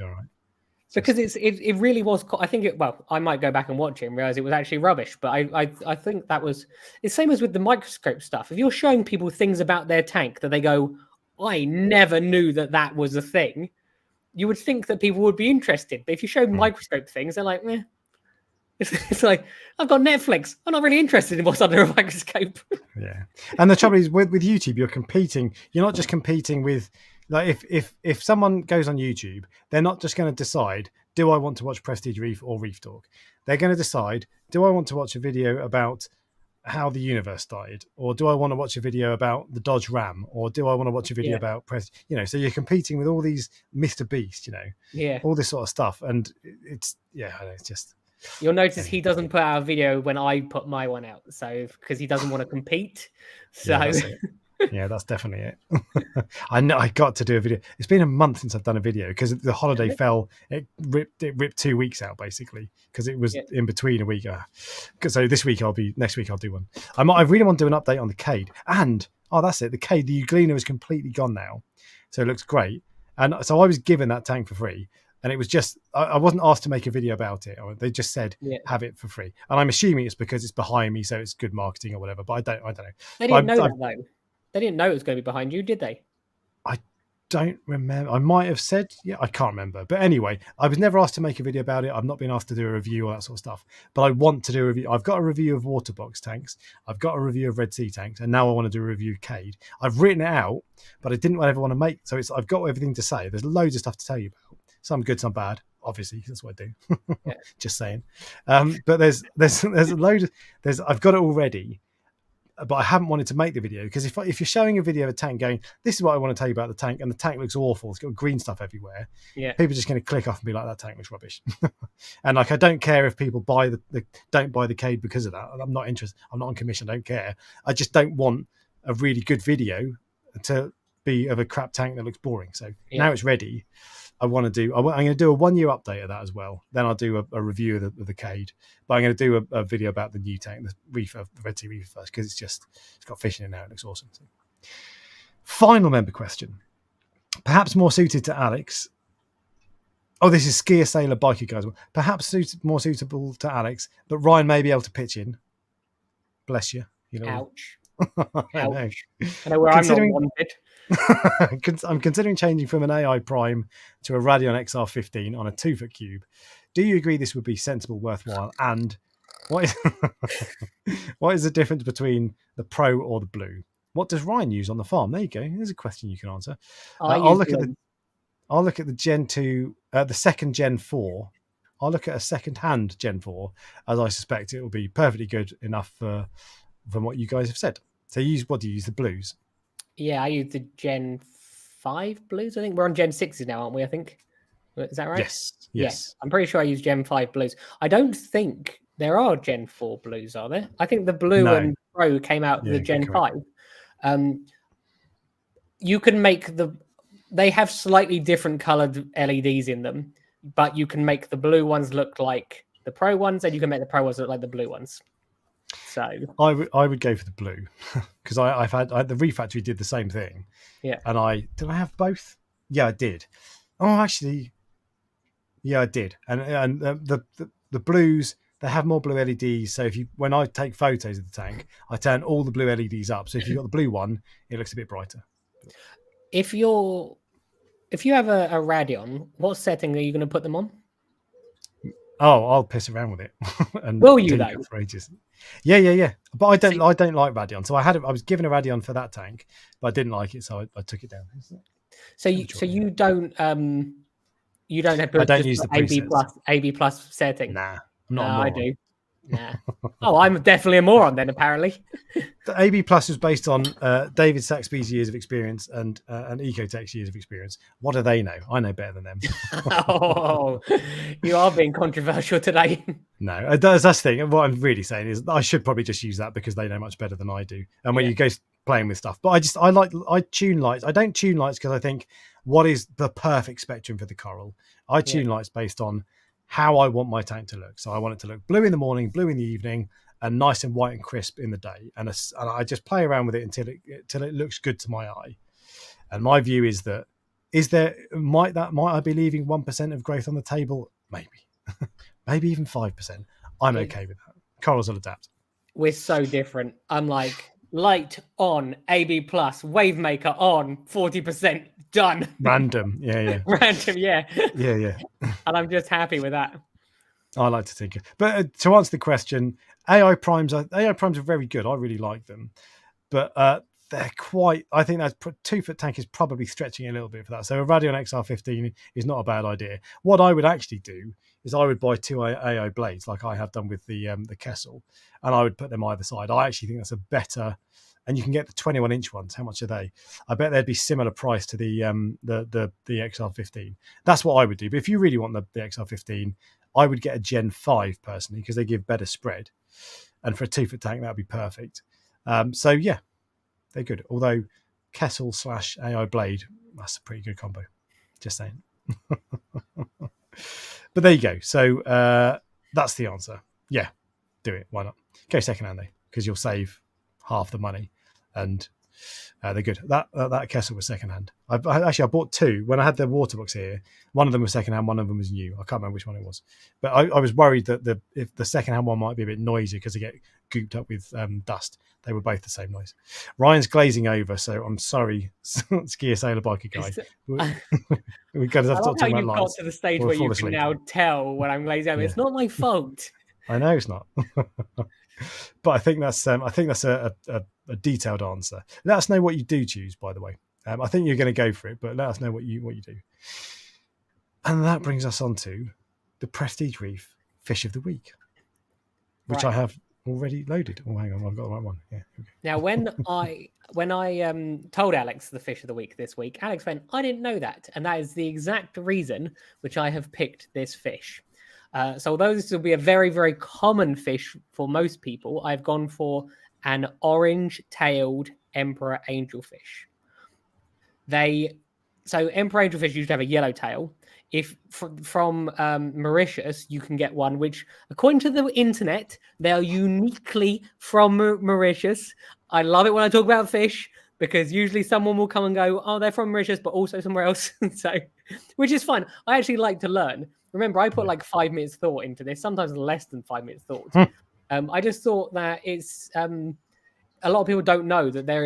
Because it really was. I think it. Well, I might go back and watch it and realize it was actually rubbish. But I think that was it's same as with the microscope stuff. If you're showing people things about their tank that they go, I never knew that was a thing, you would think that people would be interested. But if you show microscope things, they're like, eh. It's like, I've got Netflix. I'm not really interested in what's under a microscope. Yeah. And the trouble is with YouTube, you're competing. You're not just competing with, like, if someone goes on YouTube, they're not just going to decide, do I want to watch Prestige Reef or Reef Dork? They're going to decide, do I want to watch a video about how the universe died, or do I want to watch a video about the Dodge Ram, or do I want to watch a video about so you're competing with all these Mr. Beast, all this sort of stuff, and it's just you'll notice he doesn't put out a video when I put my one out, so because he doesn't want to compete. So yeah, that's definitely it. I know I got to do a video. It's been a month since I've done a video because the holiday fell. It ripped 2 weeks out basically because it was in between a week. So next week I'll do one. I really want to do an update on the Cade, and that's it. The Cade, the Euglena is completely gone now, so it looks great. And so I was given that tank for free, and it was just I wasn't asked to make a video about it. They just said have it for free, and I'm assuming it's because it's behind me, so it's good marketing or whatever. But I don't know. They didn't know that though. They didn't know it was going to be behind you, did they? I don't remember. I might have said, I can't remember. But anyway, I was never asked to make a video about it. I've not been asked to do a review or that sort of stuff. But I want to do a review. I've got a review of Waterbox tanks. I've got a review of Red Sea tanks. And now I want to do a review of Cade. I've written it out, but I didn't ever want to make. So I've got everything to say. There's loads of stuff to tell you about. Some good, some bad. Obviously, that's what I do. Just saying. But there's a load of, I've got it already. But I haven't wanted to make the video because if you're showing a video of a tank going, this is what I want to tell you about the tank, and the tank looks awful, it's got green stuff everywhere, people are just going to click off and be like, that tank looks rubbish. And like, I don't care if people don't buy the Cade because of that. I'm not interested. I'm not on commission. I don't care. I just don't want a really good video to be of a crap tank that looks boring. So now it's ready. I'm going to do a 1 year update of that as well. Then I'll do a review of the Cade. But I'm going to do a video about the new tank, the Reefer, the Red Sea Reefer first, because it's got fish in it now. It looks awesome. So. Final member question. Perhaps more suited to Alex. Oh, this is Skier Sailor Biker guys. Perhaps more suitable to Alex, but Ryan may be able to pitch in. Bless you. Ouch. Ouch. I know where I'm not wanted. I'm considering changing from an AI Prime to a Radeon XR15 on a 2-foot cube. Do you agree this would be sensible, worthwhile? And what is the difference between the Pro or the Blue? What does Ryan use on the farm? There you go. There's a question you can answer. I'll look at the Gen 2, the second Gen 4. I'll look at a second-hand Gen 4, as I suspect it will be perfectly good enough from what you guys have said. So what do you use? The Blues? Yeah, I use the Gen 5 Blues. I think we're on Gen 6s now, aren't we? I think. Is that right? Yes. I'm pretty sure I use Gen 5 Blues. I don't think there are Gen 4 Blues, are there? I think the Blue and Pro came out the Gen 5. You can make they have slightly different colored LEDs in them, but you can make the blue ones look like the Pro ones, and you can make the Pro ones look like the blue ones. So I would go for the Blue because I've had the Refactory did the same thing. Yeah. And did I have both? Yeah, I did. Oh, actually, yeah, I did. And the Blues, they have more blue LEDs. So when I take photos of the tank, I turn all the blue LEDs up. So if you've got the blue one, it looks a bit brighter. If you have a Radeon, what setting are you going to put them on? Oh, I'll piss around with it. And will you though? For ages. Yeah. But I don't like Radeon. So I was given a Radeon for that tank, but I didn't like it, so I took it down. So you don't have I don't just use the AB plus setting. Nah, I'm not a I moron. do. Nah. Oh, I'm definitely a moron then, apparently. The AB Plus was based on David Saxby's years of experience and Ecotech's years of experience. What do they know? I know better than them. Oh, you are being controversial today. No, that's the thing. What I'm really saying is I should probably just use that because they know much better than I do. And when you go playing with stuff, but I tune lights. I don't tune lights because I think what is the perfect spectrum for the coral. I tune lights based on how I want my tank to look. So I want it to look blue in the morning, blue in the evening, and nice and white and crisp in the day. And I just play around with it until it looks good to my eye. And my view is that might I be leaving 1% of growth on the table? Maybe. Maybe even 5%. I'm okay with that. Corals will adapt. We're so different. I'm like, light on, AB plus, wave maker on, 40%, done. Random. Yeah. Random, yeah. Yeah. And I'm just happy with that. I like to think. But to answer the question, AI primes are very good. I really like them. But they're quite, I think that's 2-foot tank is probably stretching a little bit for that. So a Radion XR15 is not a bad idea. What I would actually do is I would buy 2 AI blades like I have done with the Kessel, and I would put them either side. I actually think that's a better, and you can get the 21-inch ones. How much are they? I bet they'd be similar price to the XR15. That's what I would do. But if you really want the XR15, I would get a Gen 5 personally because they give better spread. And for a 2-foot tank, that would be perfect. So yeah, they're good. Although Kessel / AI blade, that's a pretty good combo. Just saying. But there you go. So that's the answer. Yeah, do it. Why not? Go secondhand though, because you'll save half the money, and they're good. That Kessel was secondhand. I bought 2 when I had the water box here. One of them was secondhand, one of them was new. I can't remember which one it was, but I was worried that if the secondhand one might be a bit noisy because they get gooped up with dust. They were both the same noise. Ryan's glazing over, so I'm sorry, skier sailor biker guy. We've got to talk about lights. Got to the stage where you can now tell when I'm glazing over. Yeah. It's not my fault. I know it's not. But I think that's a detailed answer. Let us know what you do choose, by the way. I think you're going to go for it, but let us know what you do. And that brings us on to the Prestige Reef Fish of the Week, which I have already loaded. Oh, hang on, I've got the right one. Yeah. Okay. Now, when I told Alex the Fish of the Week this week, Alex went, "I didn't know that," and that is the exact reason which I have picked this fish. So although this will be a very, very common fish for most people, I've gone for an orange-tailed emperor angelfish. So emperor angelfish usually have a yellow tail. If from Mauritius, you can get one which, according to the internet, they are uniquely from Mauritius. I love it when I talk about fish because usually someone will come and go, "Oh, they're from Mauritius, but also somewhere else." So, which is fun. I actually like to learn. Remember, I put like 5 minutes thought into this, sometimes less than 5 minutes thought. I just thought that it's a lot of people don't know that there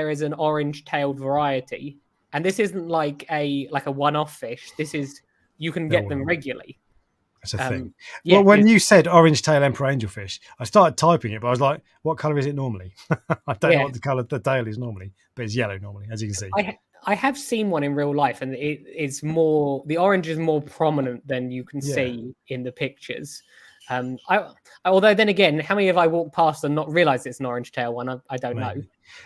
is an orange-tailed variety, and this isn't like a one-off fish. This is you can get them regularly. That's a thing. Well, when you said orange tail emperor angelfish, I started typing it, but I was like, "What color is it normally?" I don't know what the color the tail is normally, but it's yellow normally, as you can see. I have seen one in real life, and it's more, the orange is more prominent than you can see in the pictures. Although then again, how many have I walked past and not realized it's an orange tail one? I don't know.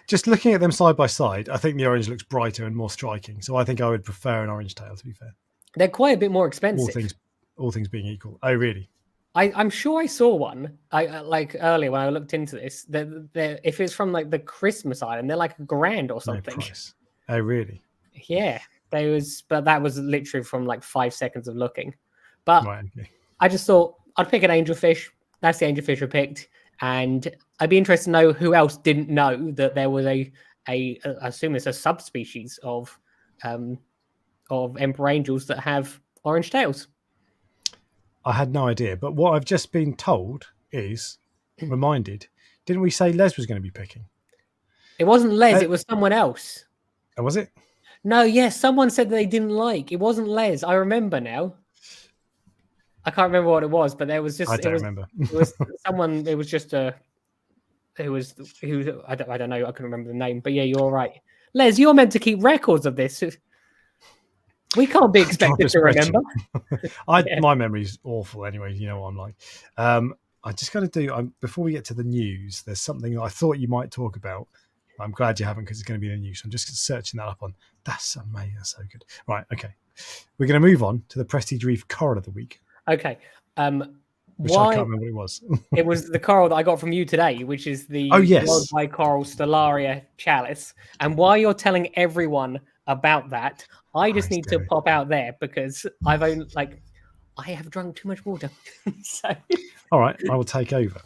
Just looking at them side by side, I think the orange looks brighter and more striking. So I think I would prefer an orange tail, to be fair. They're quite a bit more expensive. All things being equal. Oh, really? I'm sure I saw one. Like earlier when I looked into this. If it's from like the Christmas island, they're like $1,000 or something. No price. Oh, really? Yeah, but that was literally from like 5 seconds of looking. But I just thought I'd pick an angelfish. That's the angelfish I picked, and I'd be interested to know who else didn't know that there was I assume it's a subspecies of emperor angels that have orange tails. I had no idea, but what I've just been told is reminded. Didn't we say Les was going to be picking? It wasn't Les. It was someone else. Oh, was it? No, yes. Someone said that they didn't like. It wasn't Les. I remember now. I can't remember what it was, but there was just. I don't remember. It was someone. It was just a. It was who I don't know. I couldn't remember the name, but yeah, you're right. Les, you're meant to keep records of this. We can't be expected to remember. My memory's awful anyway. You know what I'm like. I just got to do. Before we get to the news, there's something I thought you might talk about. I'm glad you haven't because it's going to be in the news. So I'm just searching that up on. That's amazing. That's so good. Right. Okay. We're going to move on to the Prestige Reef Coral of the Week. Okay. Which I can't remember what it was. It was the coral that I got from you today, which is the Worldwide Coral Stellaria Chalice. And while you're telling everyone about that, I just need to pop out there because I have drunk too much water. So. All right, I will take over.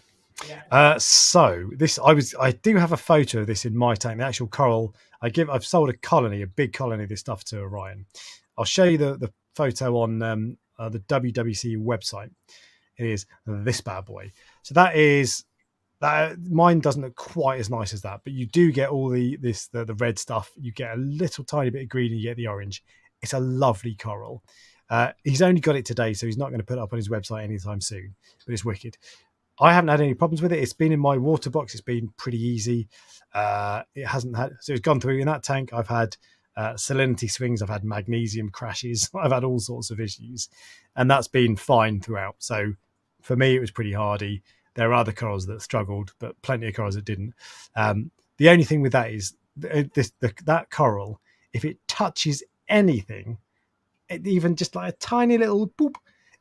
Yeah. So this, I do have a photo of this in my tank. The actual coral, I've sold a big colony of this stuff to Orion. I'll show you the photo on the WWC website. It is this bad boy. So mine doesn't look quite as nice as that, but you do get all the red stuff. You get a little tiny bit of green and you get the orange. It's a lovely coral. He's only got it today, so he's not going to put it up on his website anytime soon, but it's wicked. I haven't had any problems with it. It's been in my water box. It's been pretty easy. It's gone through in that tank. I've had salinity swings. I've had magnesium crashes. I've had all sorts of issues, and that's been fine throughout. So for me, it was pretty hardy. There are other corals that struggled, but plenty of corals that didn't. The only thing with that is that coral, if it touches anything, even just like a tiny little boop,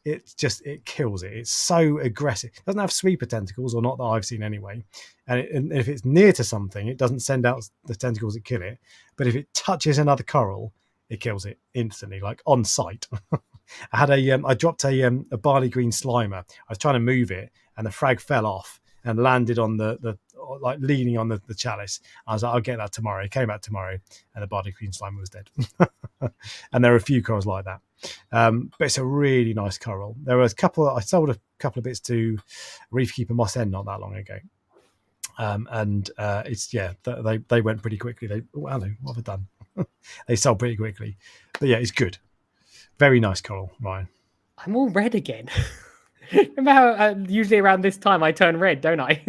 it kills it. It's so aggressive. It doesn't have sweeper tentacles, or not that I've seen anyway. And if it's near to something, it doesn't send out the tentacles that kill it. But if it touches another coral, it kills it instantly, like on sight. I dropped a barley green slimer. I was trying to move it, and the frag fell off and landed on the like leaning on the chalice. I was like, I'll get that tomorrow. It came out tomorrow, and the barley green slimer was dead. And there are a few corals like that. But it's a really nice coral. There was I sold a couple of bits to Reef Keeper Moss End not that long ago. They went pretty quickly. What have I done? They sold pretty quickly. But yeah, it's good. Very nice coral, Ryan. I'm all red again. Remember how usually around this time I turn red, don't I?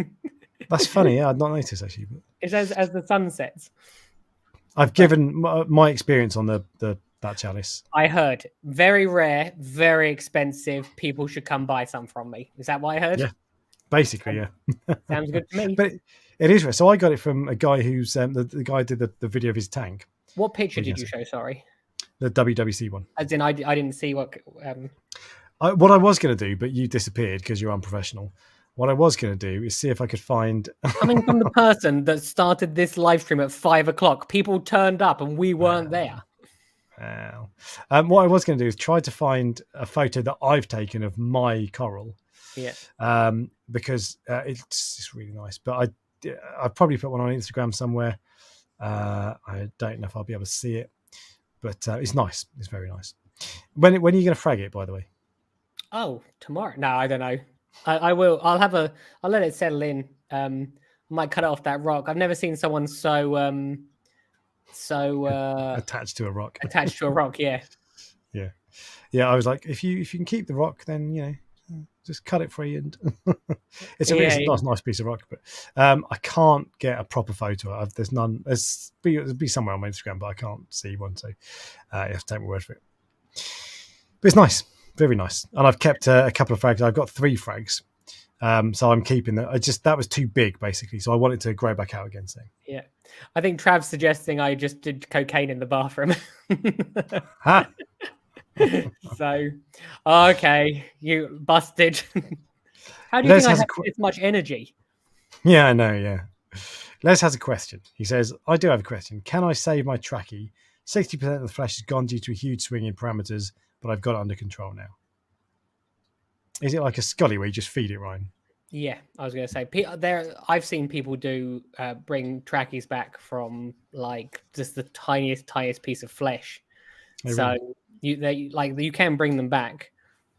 That's funny. Yeah, I'd not noticed actually. But it's as the sun sets. I've given my experience on that chalice. I heard very rare, very expensive. People should come buy some from me. Is that what I heard? Yeah, basically, yeah. Sounds good to me. But it is rare. So I got it from a guy who's the guy did the video of his tank. What picture did you show? Sorry, the WWC one. As in, I didn't see what. What I was going to do, but you disappeared because you're unprofessional. What I was going to do is see if I could find... Coming from the person that started this live stream at 5 o'clock, people turned up and we weren't there. Wow. What I was going to do is try to find a photo that I've taken of my coral. Yeah. Because it's really nice. But I've probably put one on Instagram somewhere. I don't know if I'll be able to see it. But it's nice. It's very nice. When are you going to frag it, by the way? Oh, tomorrow? No, I don't know. I will. I'll let it settle in. I might cut it off that rock. I've never seen someone so attached to a rock. Attached to a rock, yeah. Yeah. I was like, if you can keep the rock, then just cut it free, and it's a really nice piece of rock. But I can't get a proper photo of. There's none. There'll be somewhere on my Instagram, but I can't see one. So you have to take my word for it. But it's nice. Very nice. And I've kept a couple of frags. I've got 3 frags. So I'm keeping that. That was too big, basically. So I wanted to grow back out again. So yeah. I think Trav's suggesting I just did cocaine in the bathroom. Huh? So, okay, you busted. How do you think I have this much energy? Yeah, I know, yeah. Les has a question. He says, I do have a question. Can I save my trachea? 60% of the flesh has gone due to a huge swing in parameters, but I've got it under control now. Is it like a scully where you just feed it, Ryan? Yeah, I was going to say, I've seen people bring tracheas back from like just the tiniest piece of flesh. Oh, so really? You can bring them back,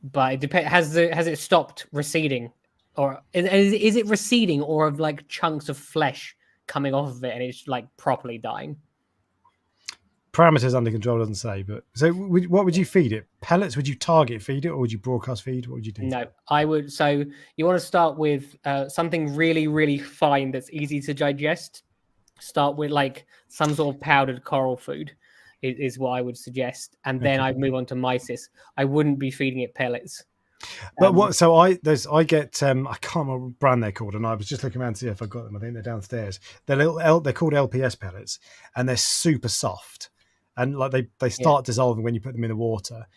but it depends. Has it stopped receding, or is it receding, or of like chunks of flesh coming off of it and it's like properly dying? Parameters under control doesn't say, but so what would you feed it? Pellets? Would you target feed it, or would you broadcast feed? What would you do? No, I would. So you want to start with something really, really fine that's easy to digest. Start with like some sort of powdered coral food. is what I would suggest, and then I'd move on to mysis. I wouldn't be feeding it pellets. But what? So I get I can't remember what brand they're called, and I was just looking around to see if I got them. I think they're downstairs. They're they're called LPS pellets, and they're super soft, and like they start dissolving when you put them in the water,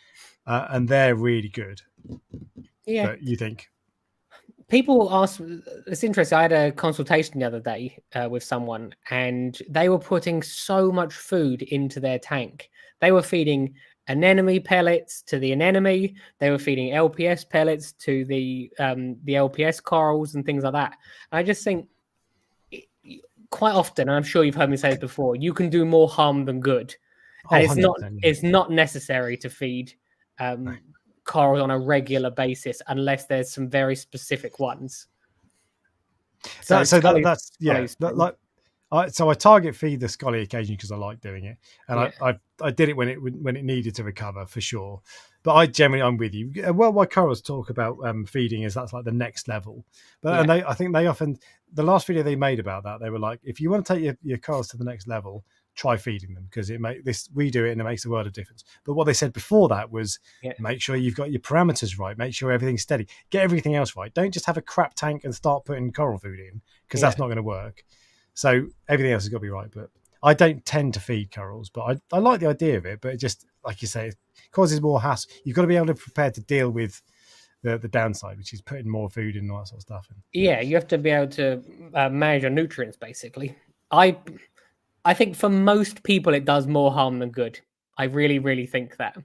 and they're really good. Yeah, but you think? People ask. It's interesting. I had a consultation the other day with someone, and they were putting so much food into their tank. They were feeding anemone pellets to the anemone. They were feeding LPS pellets to the LPS corals and things like that. And I just think quite often, and I'm sure you've heard me say this before, you can do more harm than good. And it's not necessary to feed corals on a regular basis unless there's some very specific ones. So I target feed the Scully occasionally because I like doing it, and I did it when it needed to recover for sure. But I'm with you. Worldwide Corals talk about feeding is that's like the next level. But and I think they often, the last video they made about that, they were like, if you want to take your corals to the next level, try feeding them because we do it and it makes a world of difference. But what they said before that was make sure you've got your parameters right, make sure everything's steady, get everything else right. Don't just have a crap tank and start putting coral food in because that's not going to work. So everything else has got to be right. But I don't tend to feed corals, but I like the idea of it. But it just, like you say, it causes more hassle. You've got to be able to prepare to deal with the downside, which is putting more food in and all that sort of stuff. Yeah, you have to be able to manage your nutrients, basically. I think for most people, it does more harm than good. I really, really think that.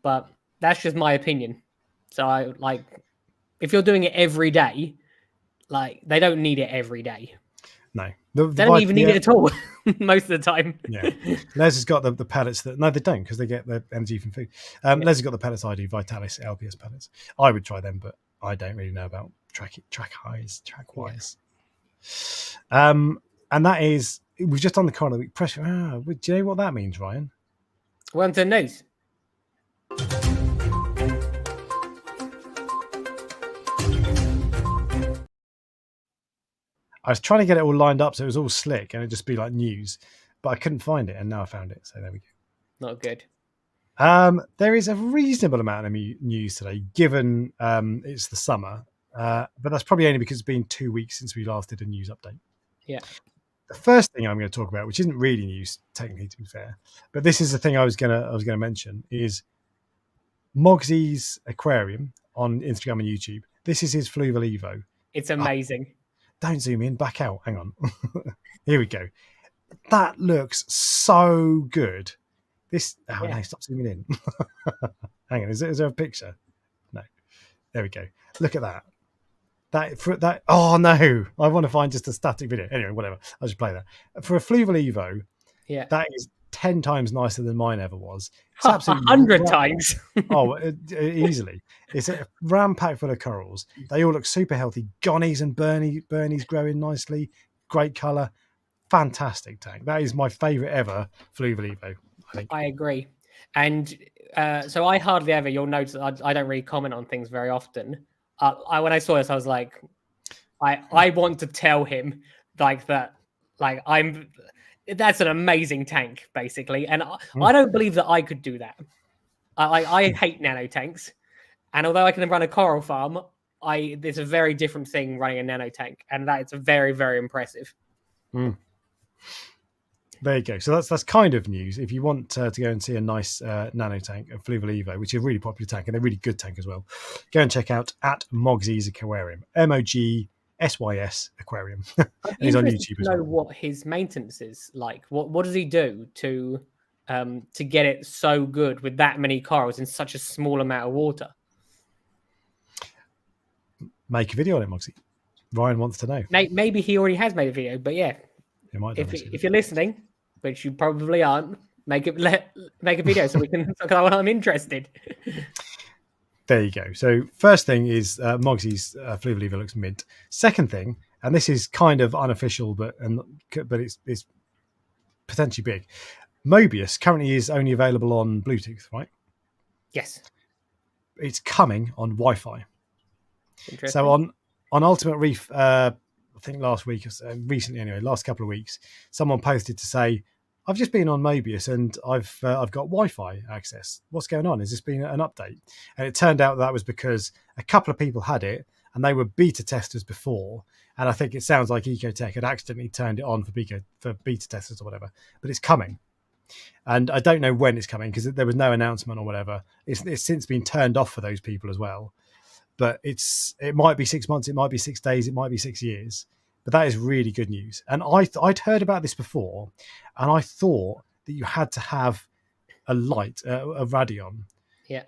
But that's just my opinion. So if you're doing it every day, they don't need it every day. No, they don't even need it at all most of the time. Yeah, Les has got the pellets that they don't because they get the energy from food. Les has got the pellets I do, Vitalis LPS pellets. I would try them, but I don't really know about track wise. And that is, we've just done the corner week pressure. Do you know what that means, Ryan? Well, to news. I was trying to get it all lined up so it was all slick and it'd just be like news, but I couldn't find it, and now I found it. So there we go. Not good. There is a reasonable amount of news today, given it's the summer, but that's probably only because it's been 2 weeks since we last did a news update. Yeah. The first thing I'm going to talk about, which isn't really news technically, to be fair, but this is the thing I was going to mention, is Mogsy's aquarium on Instagram and YouTube. This is his Fluval Evo. It's amazing. Don't zoom in, back out. Hang on. Here we go. That looks so good. No, stop zooming in. Hang on, is there a picture? No. There we go. Look at that. That. Oh no, I want to find just a static video. Anyway, whatever. I'll just play that. For a Fluval Evo, that is 10 times nicer than mine ever was. It's absolutely 100 times. Easily. It's a ram pack full of corals. They all look super healthy. Johnny's and Bernie's growing nicely. Great colour. Fantastic tank. That is my favourite ever Fluval Evo, I think. I agree. And so I hardly ever, you'll notice I don't really comment on things very often. When I saw this, I was like, I want to tell him that, that's an amazing tank, basically. And I don't believe that I could do that. I hate nano tanks. And although I can run a coral farm, there's a very different thing running a nano tank. And that's very, very impressive. There you go. So that's kind of news. If you want to go and see a nice nano tank, a Fluval Evo, which is a really popular tank and a really good tank as well, go and check out at Mogsy's Aquarium. MOGSYS Aquarium. He's on YouTube as well. Know what his maintenance is like. What does he do to get it so good with that many corals in such a small amount of water? Make a video on it, Mogsy. Ryan wants to know. Maybe he already has made a video, but yeah, if you're listening, which you probably aren't, make a video so we can. I'm interested. There you go. So first thing is Mogsy's Fluval Evo looks mint. Second thing, and this is kind of unofficial, but it's potentially big. Mobius currently is only available on Bluetooth, right? Yes. It's coming on Wi-Fi. So on Ultimate Reef, I think last week, recently anyway, last couple of weeks, someone posted to say I've just been on Mobius and I've got Wi-Fi access. What's going on? Has this been an update? And it turned out that was because a couple of people had it and they were beta testers before. And I think it sounds like Ecotech had accidentally turned it on for beta testers or whatever. But it's coming. And I don't know when it's coming because there was no announcement or whatever. It's since been turned off for those people as well. But it might be 6 months, it might be 6 days, it might be 6 years. But that is really good news. And I'd heard about this before, and I thought that you had to have a light, a Radeon,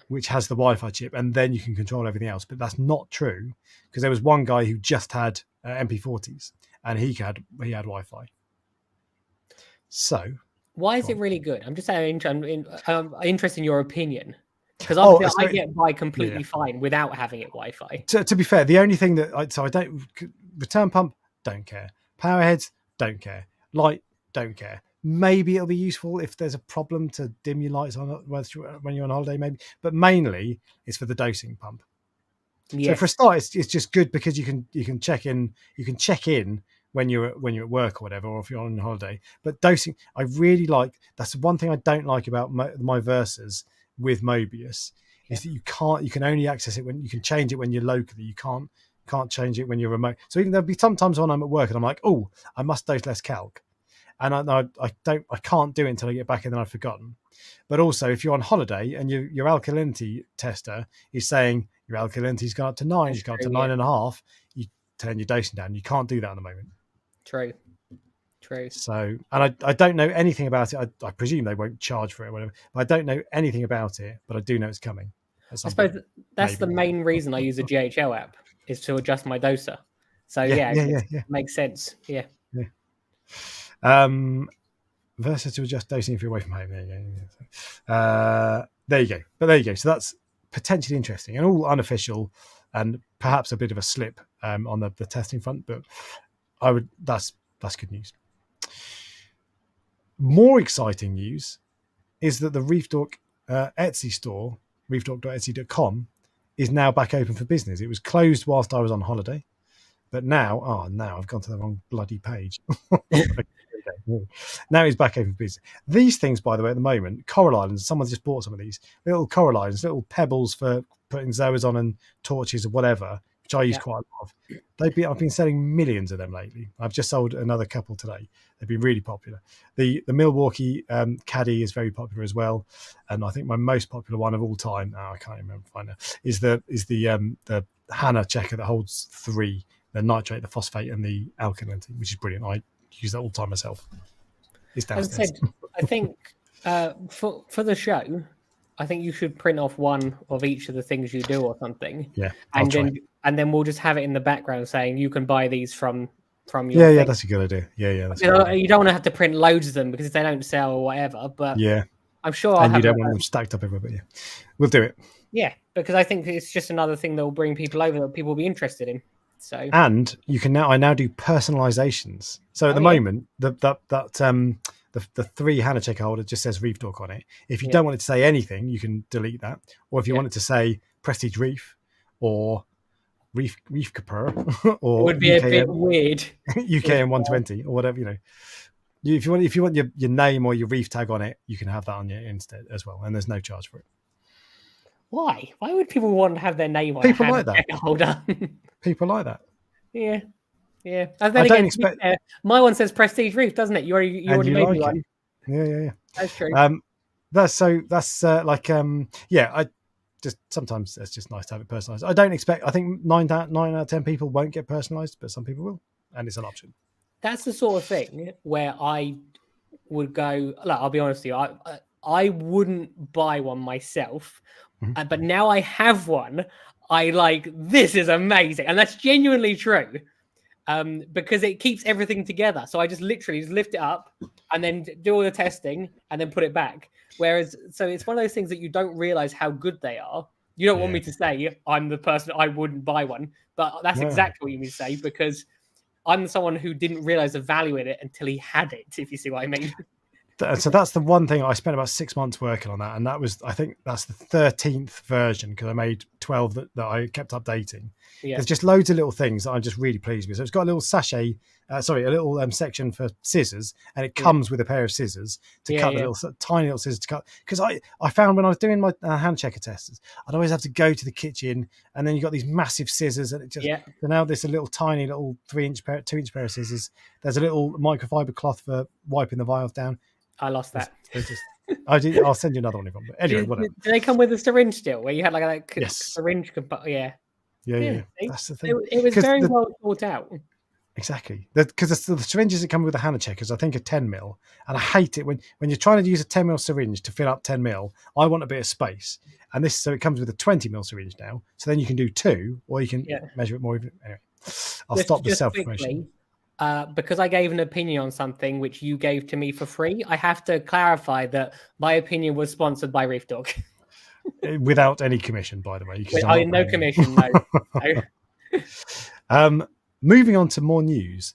which has the Wi-Fi chip, and then you can control everything else. But that's not true, because there was one guy who just had MP40s, and he had Wi-Fi. So why is it really good? I'm just saying, I'm interested in your opinion. Because I get by completely fine without having it Wi-Fi. To be fair, the only thing that I don't return pump, don't care. Power heads, don't care. Light, don't care. Maybe it'll be useful if there's a problem to dim your lights on when you're on holiday, maybe. But mainly, it's for the dosing pump. Yes. So for a start, it's just good because you can check in. You can check in when you're at work or whatever, or if you're on holiday. But dosing, I really like. That's the one thing I don't like about my Versas with Mobius is that you can only access it when you can change it when you're locally. You can't change it when you're remote. So even there'll be sometimes when I'm at work and I'm like, oh, I must dose less calc, and I can't do it until I get back, and then I've forgotten. But also, if you're on holiday and your alkalinity tester is saying your alkalinity's gone up to 9, it's gone up to 9.5, you turn your dosing down. You can't do that at the moment. True. So, and I don't know anything about it. I presume they won't charge for it or whatever, but I don't know anything about it, but I do know it's coming. I suppose that's the main reason I use a GHL app, is to adjust my doser. So it makes sense. Yeah. Versus to adjust dosing if you're away from home. There you go. But there you go. So that's potentially interesting and all unofficial, and perhaps a bit of a slip on the testing front. But that's good news. More exciting news is that the Reef Dork Etsy store, reefdork.etsy.com, is now back open for business. It was closed whilst I was on holiday, but now I've gone to the wrong bloody page. Now he's back open for business. These things, by the way, at the moment, coral islands, someone's just bought some of these little coral islands, little pebbles for putting zoas on and torches or whatever, which I use quite a lot of. I've been selling millions of them lately. I've just sold another couple today. They've been really popular. The Milwaukee Caddy is very popular as well, and I think my most popular one of all time, I can't remember right now, is the Hannah checker that holds 3: the nitrate, the phosphate, and the alkalinity, which is brilliant. I use that all the time myself. It's downstairs. As I said, I think for the show, I think you should print off one of each of the things you do or something. Yeah, and then we'll just have it in the background saying you can buy these from your thing. Yeah, that's a good idea. You don't want to have to print loads of them because if they don't sell or whatever. But I'm sure you don't want them stacked up everywhere. But we'll do it. Yeah, because I think it's just another thing that will bring people over that people will be interested in. So and you can I now do personalizations. So at the moment, the 3 Hannah checker holder just says Reef Dork on it. If you don't want it to say anything, you can delete that. Or if you want it to say Prestige Reef or Reef Capur, or it would be UKM, a bit weird. UKM 120 or whatever, If you want your name or your reef tag on it, you can have that on your instead as well, and there's no charge for it. Why? Why would people want to have their name on people like that? Holder? People like that. Yeah. I don't expect. My one says Prestige Reef, doesn't it? You already made me one. Yeah. That's true. I just sometimes it's just nice to have it personalized. I don't expect. I think 9 out of 10 people won't get personalized, but some people will, and it's an option. That's the sort of thing where I would go. Look, I'll be honest with you. I wouldn't buy one myself, but now I have one. This is amazing, and that's genuinely true. Because it keeps everything together. So I just literally lift it up and then do all the testing and then put it back. Whereas, so it's one of those things that you don't realize how good they are. You don't want me to say I'm the person I wouldn't buy one, but that's exactly what you mean to say, because I'm someone who didn't realize the value in it until he had it, if you see what I mean. So that's the one thing I spent about 6 months working on that, and I think that's the 13th version because I made 12 that I kept updating. Yeah. There's just loads of little things that I'm just really pleased with. So it's got a little sachet, a little section for scissors, and it comes with a pair of scissors to cut the little tiny little scissors to cut. Because I found when I was doing my hand checker tests, I'd always have to go to the kitchen, and then you got these massive scissors, and it just so now there's a little tiny little 2-inch pair of scissors. There's a little microfiber cloth for wiping the vials down. I lost that. I'll send you another one if you want. But anyway, whatever. Do they come with a syringe still, where you had like a syringe? Yeah. That's the thing. It was very well thought out. Exactly, because the syringes that come with the hand checkers, I think, are 10 ml, and I hate it when you're trying to use a 10 ml syringe to fill up 10 ml. I want a bit of space, and so it comes with a 20 ml syringe now. So then you can do 2, or you can measure it more. Anyway, I'll stop the self promotion. Because I gave an opinion on something which you gave to me for free, I have to clarify that my opinion was sponsored by Reef Dork. Without any commission, by the way. No commission, no. Moving on to more news.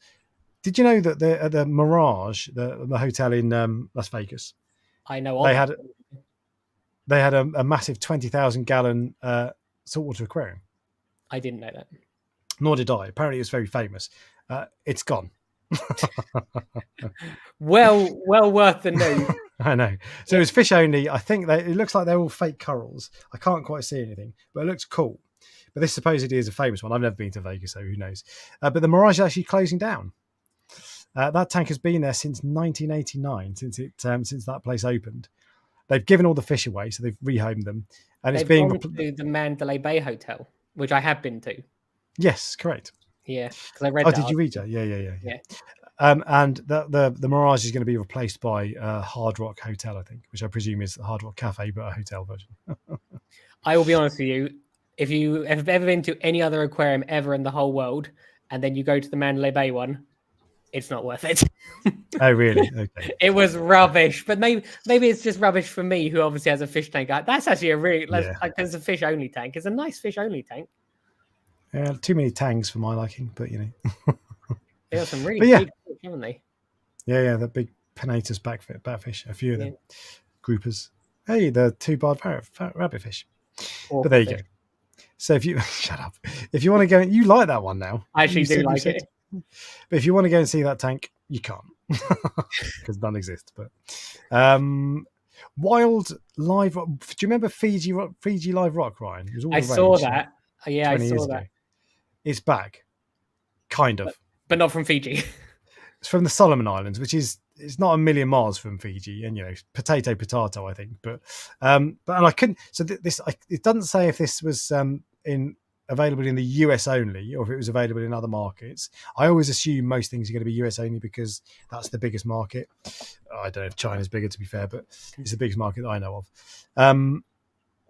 Did you know that the Mirage, the hotel in Las Vegas, I know they had a massive 20,000 gallon saltwater aquarium? I didn't know that. Nor did I. Apparently, it's very famous. It's gone. well worth the news. I know. So it was fish only. I think it looks like they're all fake corals. I can't quite see anything, but it looks cool. But this supposedly is a famous one. I've never been to Vegas, so who knows? But the Mirage is actually closing down. That tank has been there since 1989, since that place opened. They've given all the fish away, so they've rehomed them, and it's being gone to the Mandalay Bay Hotel, which I have been to. Yes, correct. Yeah, because I read. Oh, did you read that? Yeah. And the Mirage is going to be replaced by Hard Rock Hotel, I think, which I presume is the Hard Rock Cafe, but a hotel version. I will be honest with you. If you have ever been to any other aquarium ever in the whole world, and then you go to the Mandalay Bay one, it's not worth it. Oh, really? Okay. It was rubbish, but maybe it's just rubbish for me, who obviously has a fish tank. That's actually a really like there's a fish only tank. It's a nice fish only tank. Yeah, too many tangs for my liking, but you know. They have some really big fish, haven't they? Yeah, the big Penatus batfish, a few of them. Groupers. Hey, the 2-barred rabbitfish. But there you go. So if you shut up, if you want to go, you like that one now. I actually do like it. But if you want to go and see that tank, you can't because none exist. But wild live. Do you remember Fiji Live Rock, Ryan? It was all I saw that. Yeah, I saw that. It's back, kind of, but not from Fiji. It's from the Solomon Islands, which it's not a million miles from Fiji, and potato, I think. But and I couldn't. So it doesn't say if this was available in the US only, or if it was available in other markets. I always assume most things are going to be US only because that's the biggest market. I don't know if China's bigger, to be fair, but it's the biggest market that I know of.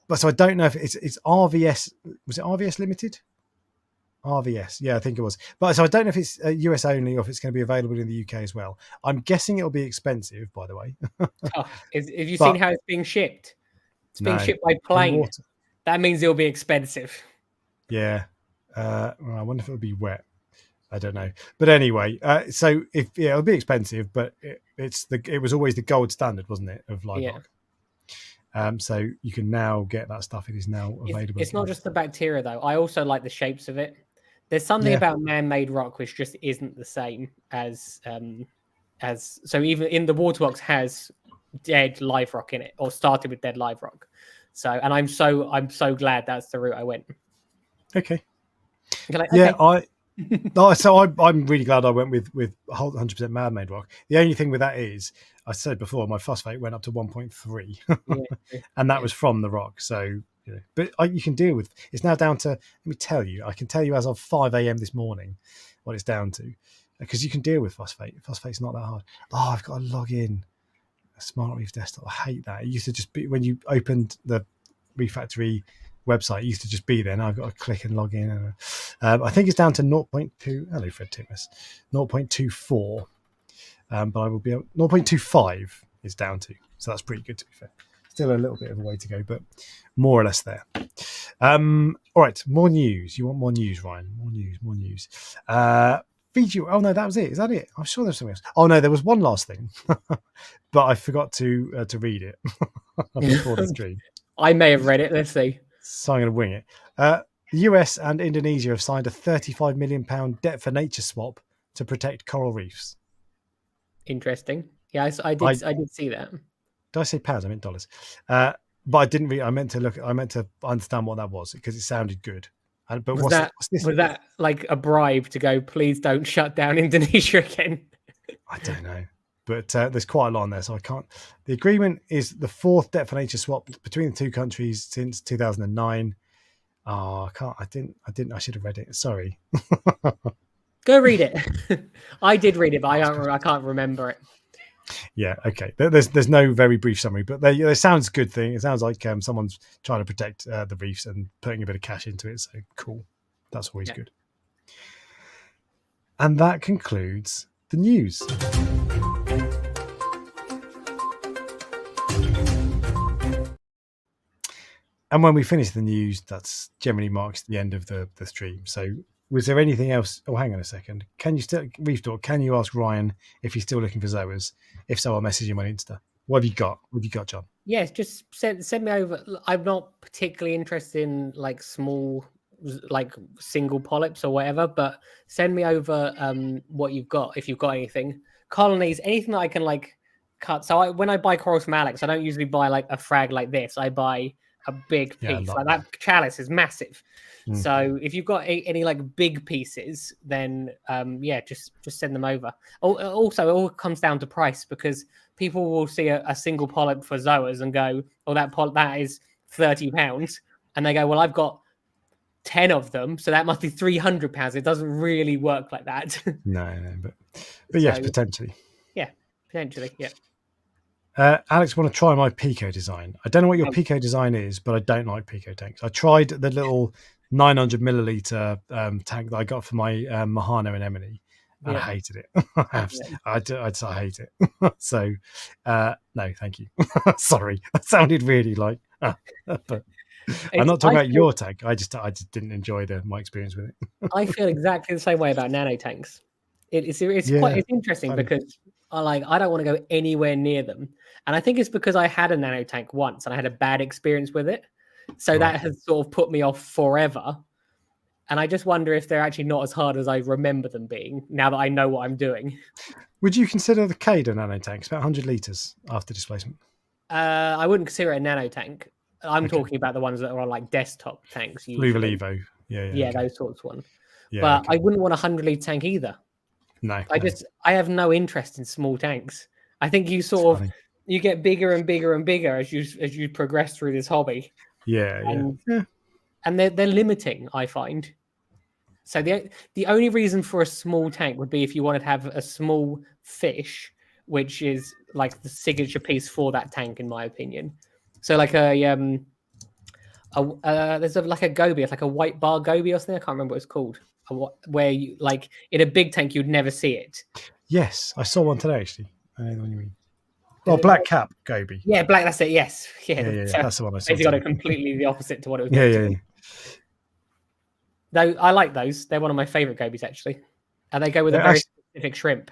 But so I don't know if it's RVS. Was it RVS Limited? RVS, yeah, I think it was. But so I don't know if it's US only or if it's going to be available in the UK as well. I'm guessing it'll be expensive, by the way. Have you seen how it's being shipped? It's being shipped by plane. That means it'll be expensive. Yeah. I wonder if it'll be wet. I don't know. But anyway, so it'll be expensive, but it was always the gold standard, wasn't it, of live rock? So you can now get that stuff. It is now available. It's not just the bacteria, though. I also like the shapes of it. There's something about man-made rock which just isn't the same as so even in the Waterworks has dead live rock in it, or started with dead live rock. So, and I'm so glad that's the route I went. Okay. Yeah, I'm really glad I went with 100% man-made rock. The only thing with that is, I said before, my phosphate went up to 1.3, and that was from the rock. So, but you can deal with. It's now down to. Let me tell you. I can tell you as of 5 a.m. this morning what it's down to, because you can deal with phosphate. Phosphate's not that hard. Oh, I've got to log in. A Smart Reef desktop. I hate that. It used to just be when you opened the Reef Factory website, it used to just be there. Now I've got to click and log in. I think it's down to 0.2. Hello, Fred Titmus. 0.24. But I will be able 0.25 is down to. So that's pretty good, to be fair. Still a little bit of a way to go, but more or less there. All right, more news. You want more news, Ryan? More news. Fiji. Oh no, that was it. Is that it? I'm sure there's something else. Oh no, there was one last thing, but I forgot to read it before the stream. I may have read it. Let's see. So I'm going to wing it. The US and Indonesia have signed a £35 million debt for nature swap to protect coral reefs. Interesting. Yeah, I did see that. Did I say pounds? I meant dollars. But I didn't read. I meant to understand what that was because it sounded good. But was that like a bribe to go? Please don't shut down Indonesia again. I don't know, but there's quite a lot on there, so I can't. The agreement is the fourth debt for nature swap between the two countries since 2009. Oh, I can't. I didn't. I should have read it. Sorry. Go read it. I did read it, but I can't remember it. Yeah. Okay. There's no very brief summary, but there sounds a good thing. It sounds like someone's trying to protect the reefs and putting a bit of cash into it. So cool. That's always good. And that concludes the news. And when we finish the news, that's generally marks the end of the stream. So was there anything else? Oh, hang on a second. Can you still, Reef Dork, can you ask Ryan if he's still looking for zoas? If so, I'll message him on Insta. What have you got? What have you got, John? Yes, just send me over. I'm not particularly interested in like small, like single polyps or whatever, but send me over what you've got, if you've got anything. Colonies, anything that I can like cut. So when I buy corals from Alex, I don't usually buy like a frag like this. I buy a big piece. Like that chalice is massive. So if you've got any like big pieces, then just send them over. Also, it all comes down to price because people will see a single polyp for zoas and go, "Oh, that is £30," and they go, "Well, I've got 10 of them, so that must be £300." It doesn't really work like that. No, but yes, potentially. Yeah, potentially. Yeah. Alex, want to try my Pico design? I don't know what your Pico design is, but I don't like Pico tanks. I tried the little 900 milliliter tank that I got for my Mahano and Emily, and I hated it. I hate it. So, no, thank you. Sorry, that sounded really like. But I'm not talking about your tank. I just didn't enjoy my experience with it. I feel exactly the same way about nano tanks. It's quite interesting because I don't want to go anywhere near them, and I think it's because I had a nano tank once and I had a bad experience with it, so that has sort of put me off forever. And I just wonder if they're actually not as hard as I remember them being now that I know what I'm doing. Would you consider the Cade a nano tank? It's about 100 liters after displacement. I wouldn't consider it a nano tank. I'm talking about the ones that are on like desktop tanks. Luva Levo. Yeah, those sorts of ones. Yeah, but I wouldn't want a 100-litre tank either. No, I have no interest in small tanks. I think you sort of you get bigger and bigger and bigger as you progress through this hobby. Yeah. And they're limiting, I find. So the only reason for a small tank would be if you wanted to have a small fish, which is like the signature piece for that tank, in my opinion. So like there's like a goby, it's like a white bar goby or something. I can't remember what it's called. Where you like in a big tank, you'd never see it. Yes, I saw one today actually. I know the one you mean. Oh, black cap goby. Yeah, black. That's it. Yes. Yeah. That's the one I saw. Basically got it completely the opposite to what it was. Yeah. Though I like those. They're one of my favorite gobies actually, and they go with a very specific shrimp.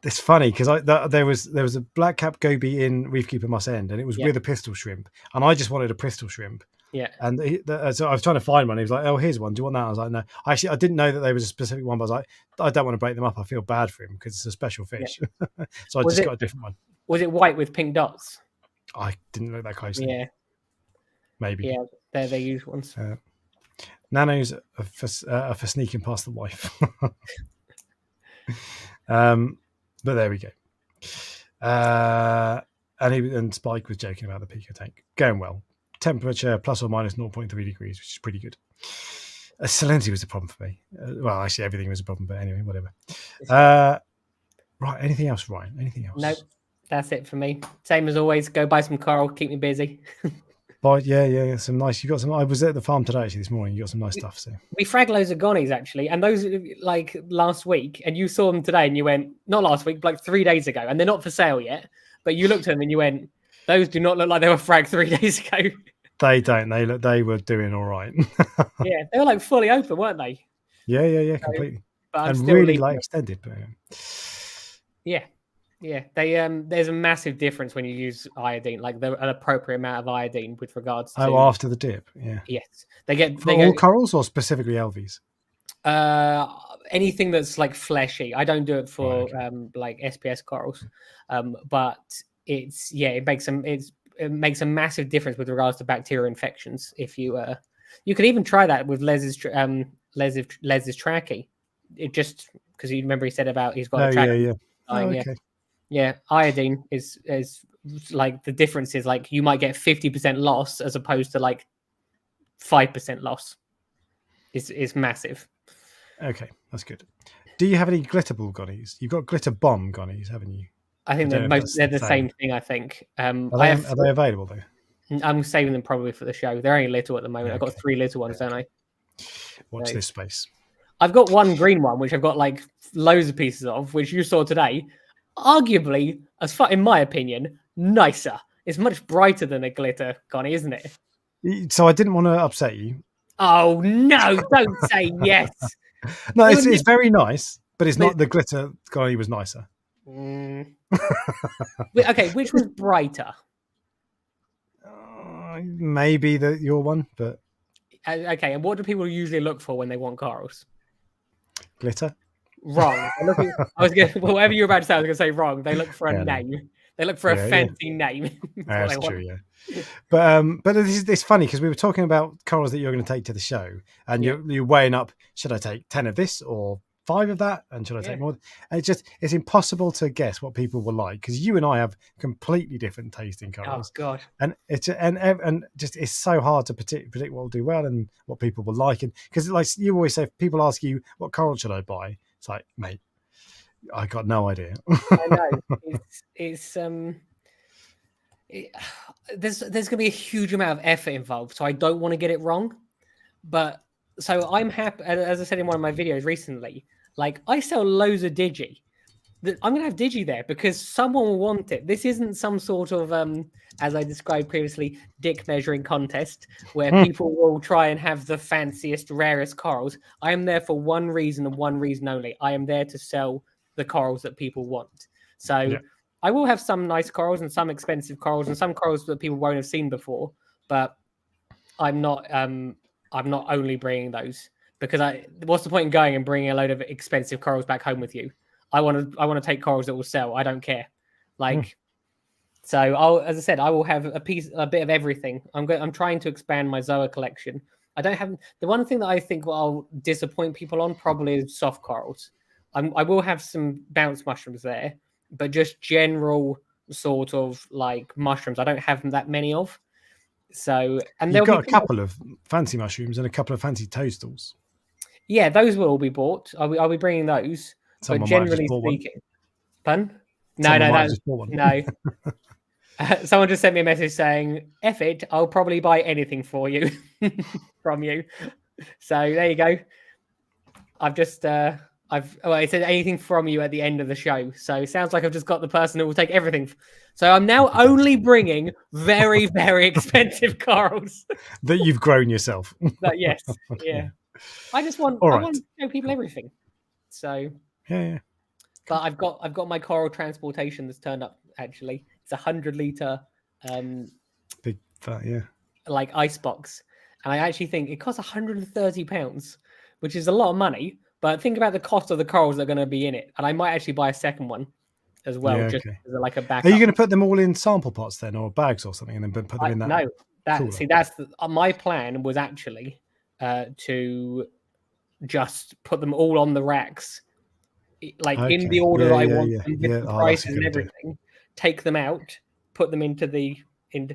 It's funny because there was a black cap goby in Reef Keeper Moss End, and it was with a pistol shrimp, and I just wanted a pistol shrimp. Yeah. And so I was trying to find one. He was like, "Oh, here's one. Do you want that?" I was like, "No." Actually, I didn't know that there was a specific one, but I was like, "I don't want to break them up. I feel bad for him because it's a special fish." Yeah. So I just got a different one. Was it white with pink dots? I didn't look that closely. Yeah. Maybe. Yeah, they're their usual ones. Nanos are for sneaking past the wife. But there we go. And Spike was joking about the Pico tank. Going well. Temperature plus or minus 0.3 degrees, which is pretty good. Salinity was a problem for me. Well, actually, everything was a problem, but anyway, whatever. Right, anything else, Ryan? Anything else? Nope, that's it for me. Same as always, go buy some coral, keep me busy. But yeah, some nice. You got some. I was at the farm today actually this morning. You got some nice stuff. So we fragged loads of gonnies actually, and those like last week, and you saw them today, and you went not last week, but like 3 days ago, and they're not for sale yet. But you looked at them and you went, "Those do not look like they were fragged 3 days ago." They don't. They were doing all right. Yeah, they were like fully open, weren't they? Yeah, completely. but I'm and still really leaving like it. extended. But Yeah. They there's a massive difference when you use iodine, like an appropriate amount of iodine with regards to after the dip, yeah. yes. For all corals or specifically LVs? Anything that's like fleshy. I don't do it for Right, okay. like SPS corals, but it makes a massive difference with regards to bacterial infections. If you could even try that with Les's trachea. It just because you remember he said about he's got a Oh trachea yeah. Oh, dying. okay. Yeah. Iodine is like the difference is like you might get 50% loss as opposed to like 5% loss. Is massive. Okay, that's good. Do you have any glitterball gonnies? You've got glitter bomb gonnies, haven't you? I think they're the same thing. I think. Are they available though? I'm saving them probably for the show. They're only little at the moment. Yeah, I've got 3 little ones, don't I? Watch So, this space. I've got one green one, which I've got like loads of pieces of, which you saw today. Arguably, as far in my opinion, nicer. It's much brighter than a glitter Connie, isn't it? So I didn't want to upset you. Oh no! Don't say yes. No, it's very nice, but it's not the glitter Connie was nicer. Okay, which was brighter? Maybe your one, but okay. And what do people usually look for when they want corals? Glitter. Wrong. Whatever you were about to say, I was going to say wrong. They look for a name. No. They look for a fancy name. That's true, yeah. But it's funny because we were talking about corals that you're going to take to the show, and you're weighing up: should I take 10 of this or 5 of that, and should I take more? And it's impossible to guess what people will like because you and I have completely different taste in corals. Oh God! And it's so hard to predict what will do well and what people will like, and because like you always say, if people ask you what coral should I buy, it's like, mate, I got no idea. I know there's going to be a huge amount of effort involved, so I don't want to get it wrong. But so I'm happy, as I said in one of my videos recently. Like I sell loads of digi. I'm going to have digi there because someone will want it. This isn't some sort of, as I described previously, dick measuring contest where people will try and have the fanciest, rarest corals. I am there for one reason and one reason only. I am there to sell the corals that people want. So I will have some nice corals and some expensive corals and some corals that people won't have seen before. But I'm not only bringing those because what's the point in going and bringing a load of expensive corals back home with you? I want to take corals that will sell. I don't care. So as I said, I will have a bit of everything. I'm trying to expand my Zoa collection. I don't have the one thing that I think I'll disappoint people on probably is soft corals. I will have some bounce mushrooms there, but just general sort of like mushrooms. I don't have that many of. So and you've got a couple of fancy mushrooms and a couple of fancy toadstools. Yeah, those will all be bought. I'll be bringing those. Someone but generally speaking, pun? No. Someone just sent me a message saying, "F it, I'll probably buy anything for you from you." So there you go. It said anything from you at the end of the show. So it sounds like I've just got the person who will take everything. So I'm now only bringing very, very expensive corals that you've grown yourself. Yes, yeah. I want to show people everything. So yeah. But I've got my coral transportation that's turned up. Actually, it's 100-liter, big fat, like ice box, and I actually think it costs £130, which is a lot of money. But think about the cost of the corals that are going to be in it, and I might actually buy a second one as well, just as like a backup. Are you going to put them all in sample pots then, or bags or something, and then put them in that? No, that's my plan was actually to just put them all on the racks, like in the order that I want them, with the prices and everything. Take them out, put them into and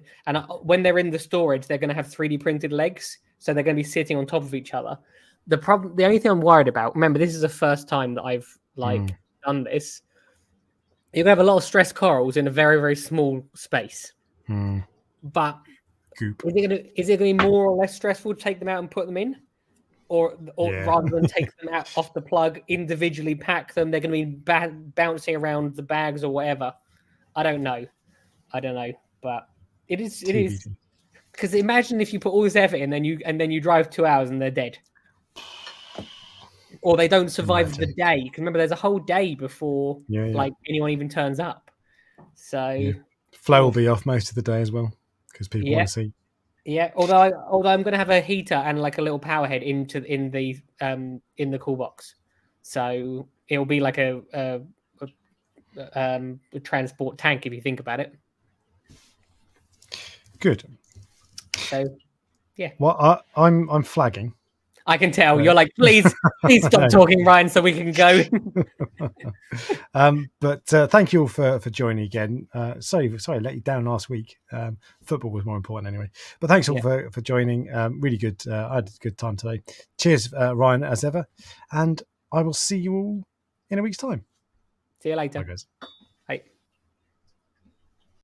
when they're in the storage, they're going to have 3D printed legs, so they're going to be sitting on top of each other. The only thing I'm worried about, remember, this is the first time that I've done this. You're going to have a lot of stressed corals in a very, very small space. But goop. Is it going to be more or less stressful to take them out and put them in? Or rather than take them out off the plug, individually pack them, they're going to be bouncing around the bags or whatever. I don't know, but it is because imagine if you put all this effort in, and then you drive 2 hours and they're dead. or they don't survive the day. Because remember, there's a whole day before like anyone even turns up. So flow will be off most of the day as well because people want to see. Yeah, although I'm going to have a heater and like a little power head in the cool box, so it'll be like a transport tank if you think about it. Good. So, yeah. Well, I'm flagging. I can tell you're like, please stop talking, Ryan, so we can go. But thank you all for joining again. Sorry, I let you down last week. Football was more important anyway. But thanks all for joining. Really good. I had a good time today. Cheers, Ryan, as ever. And I will see you all in a week's time. See you later. Bye, guys.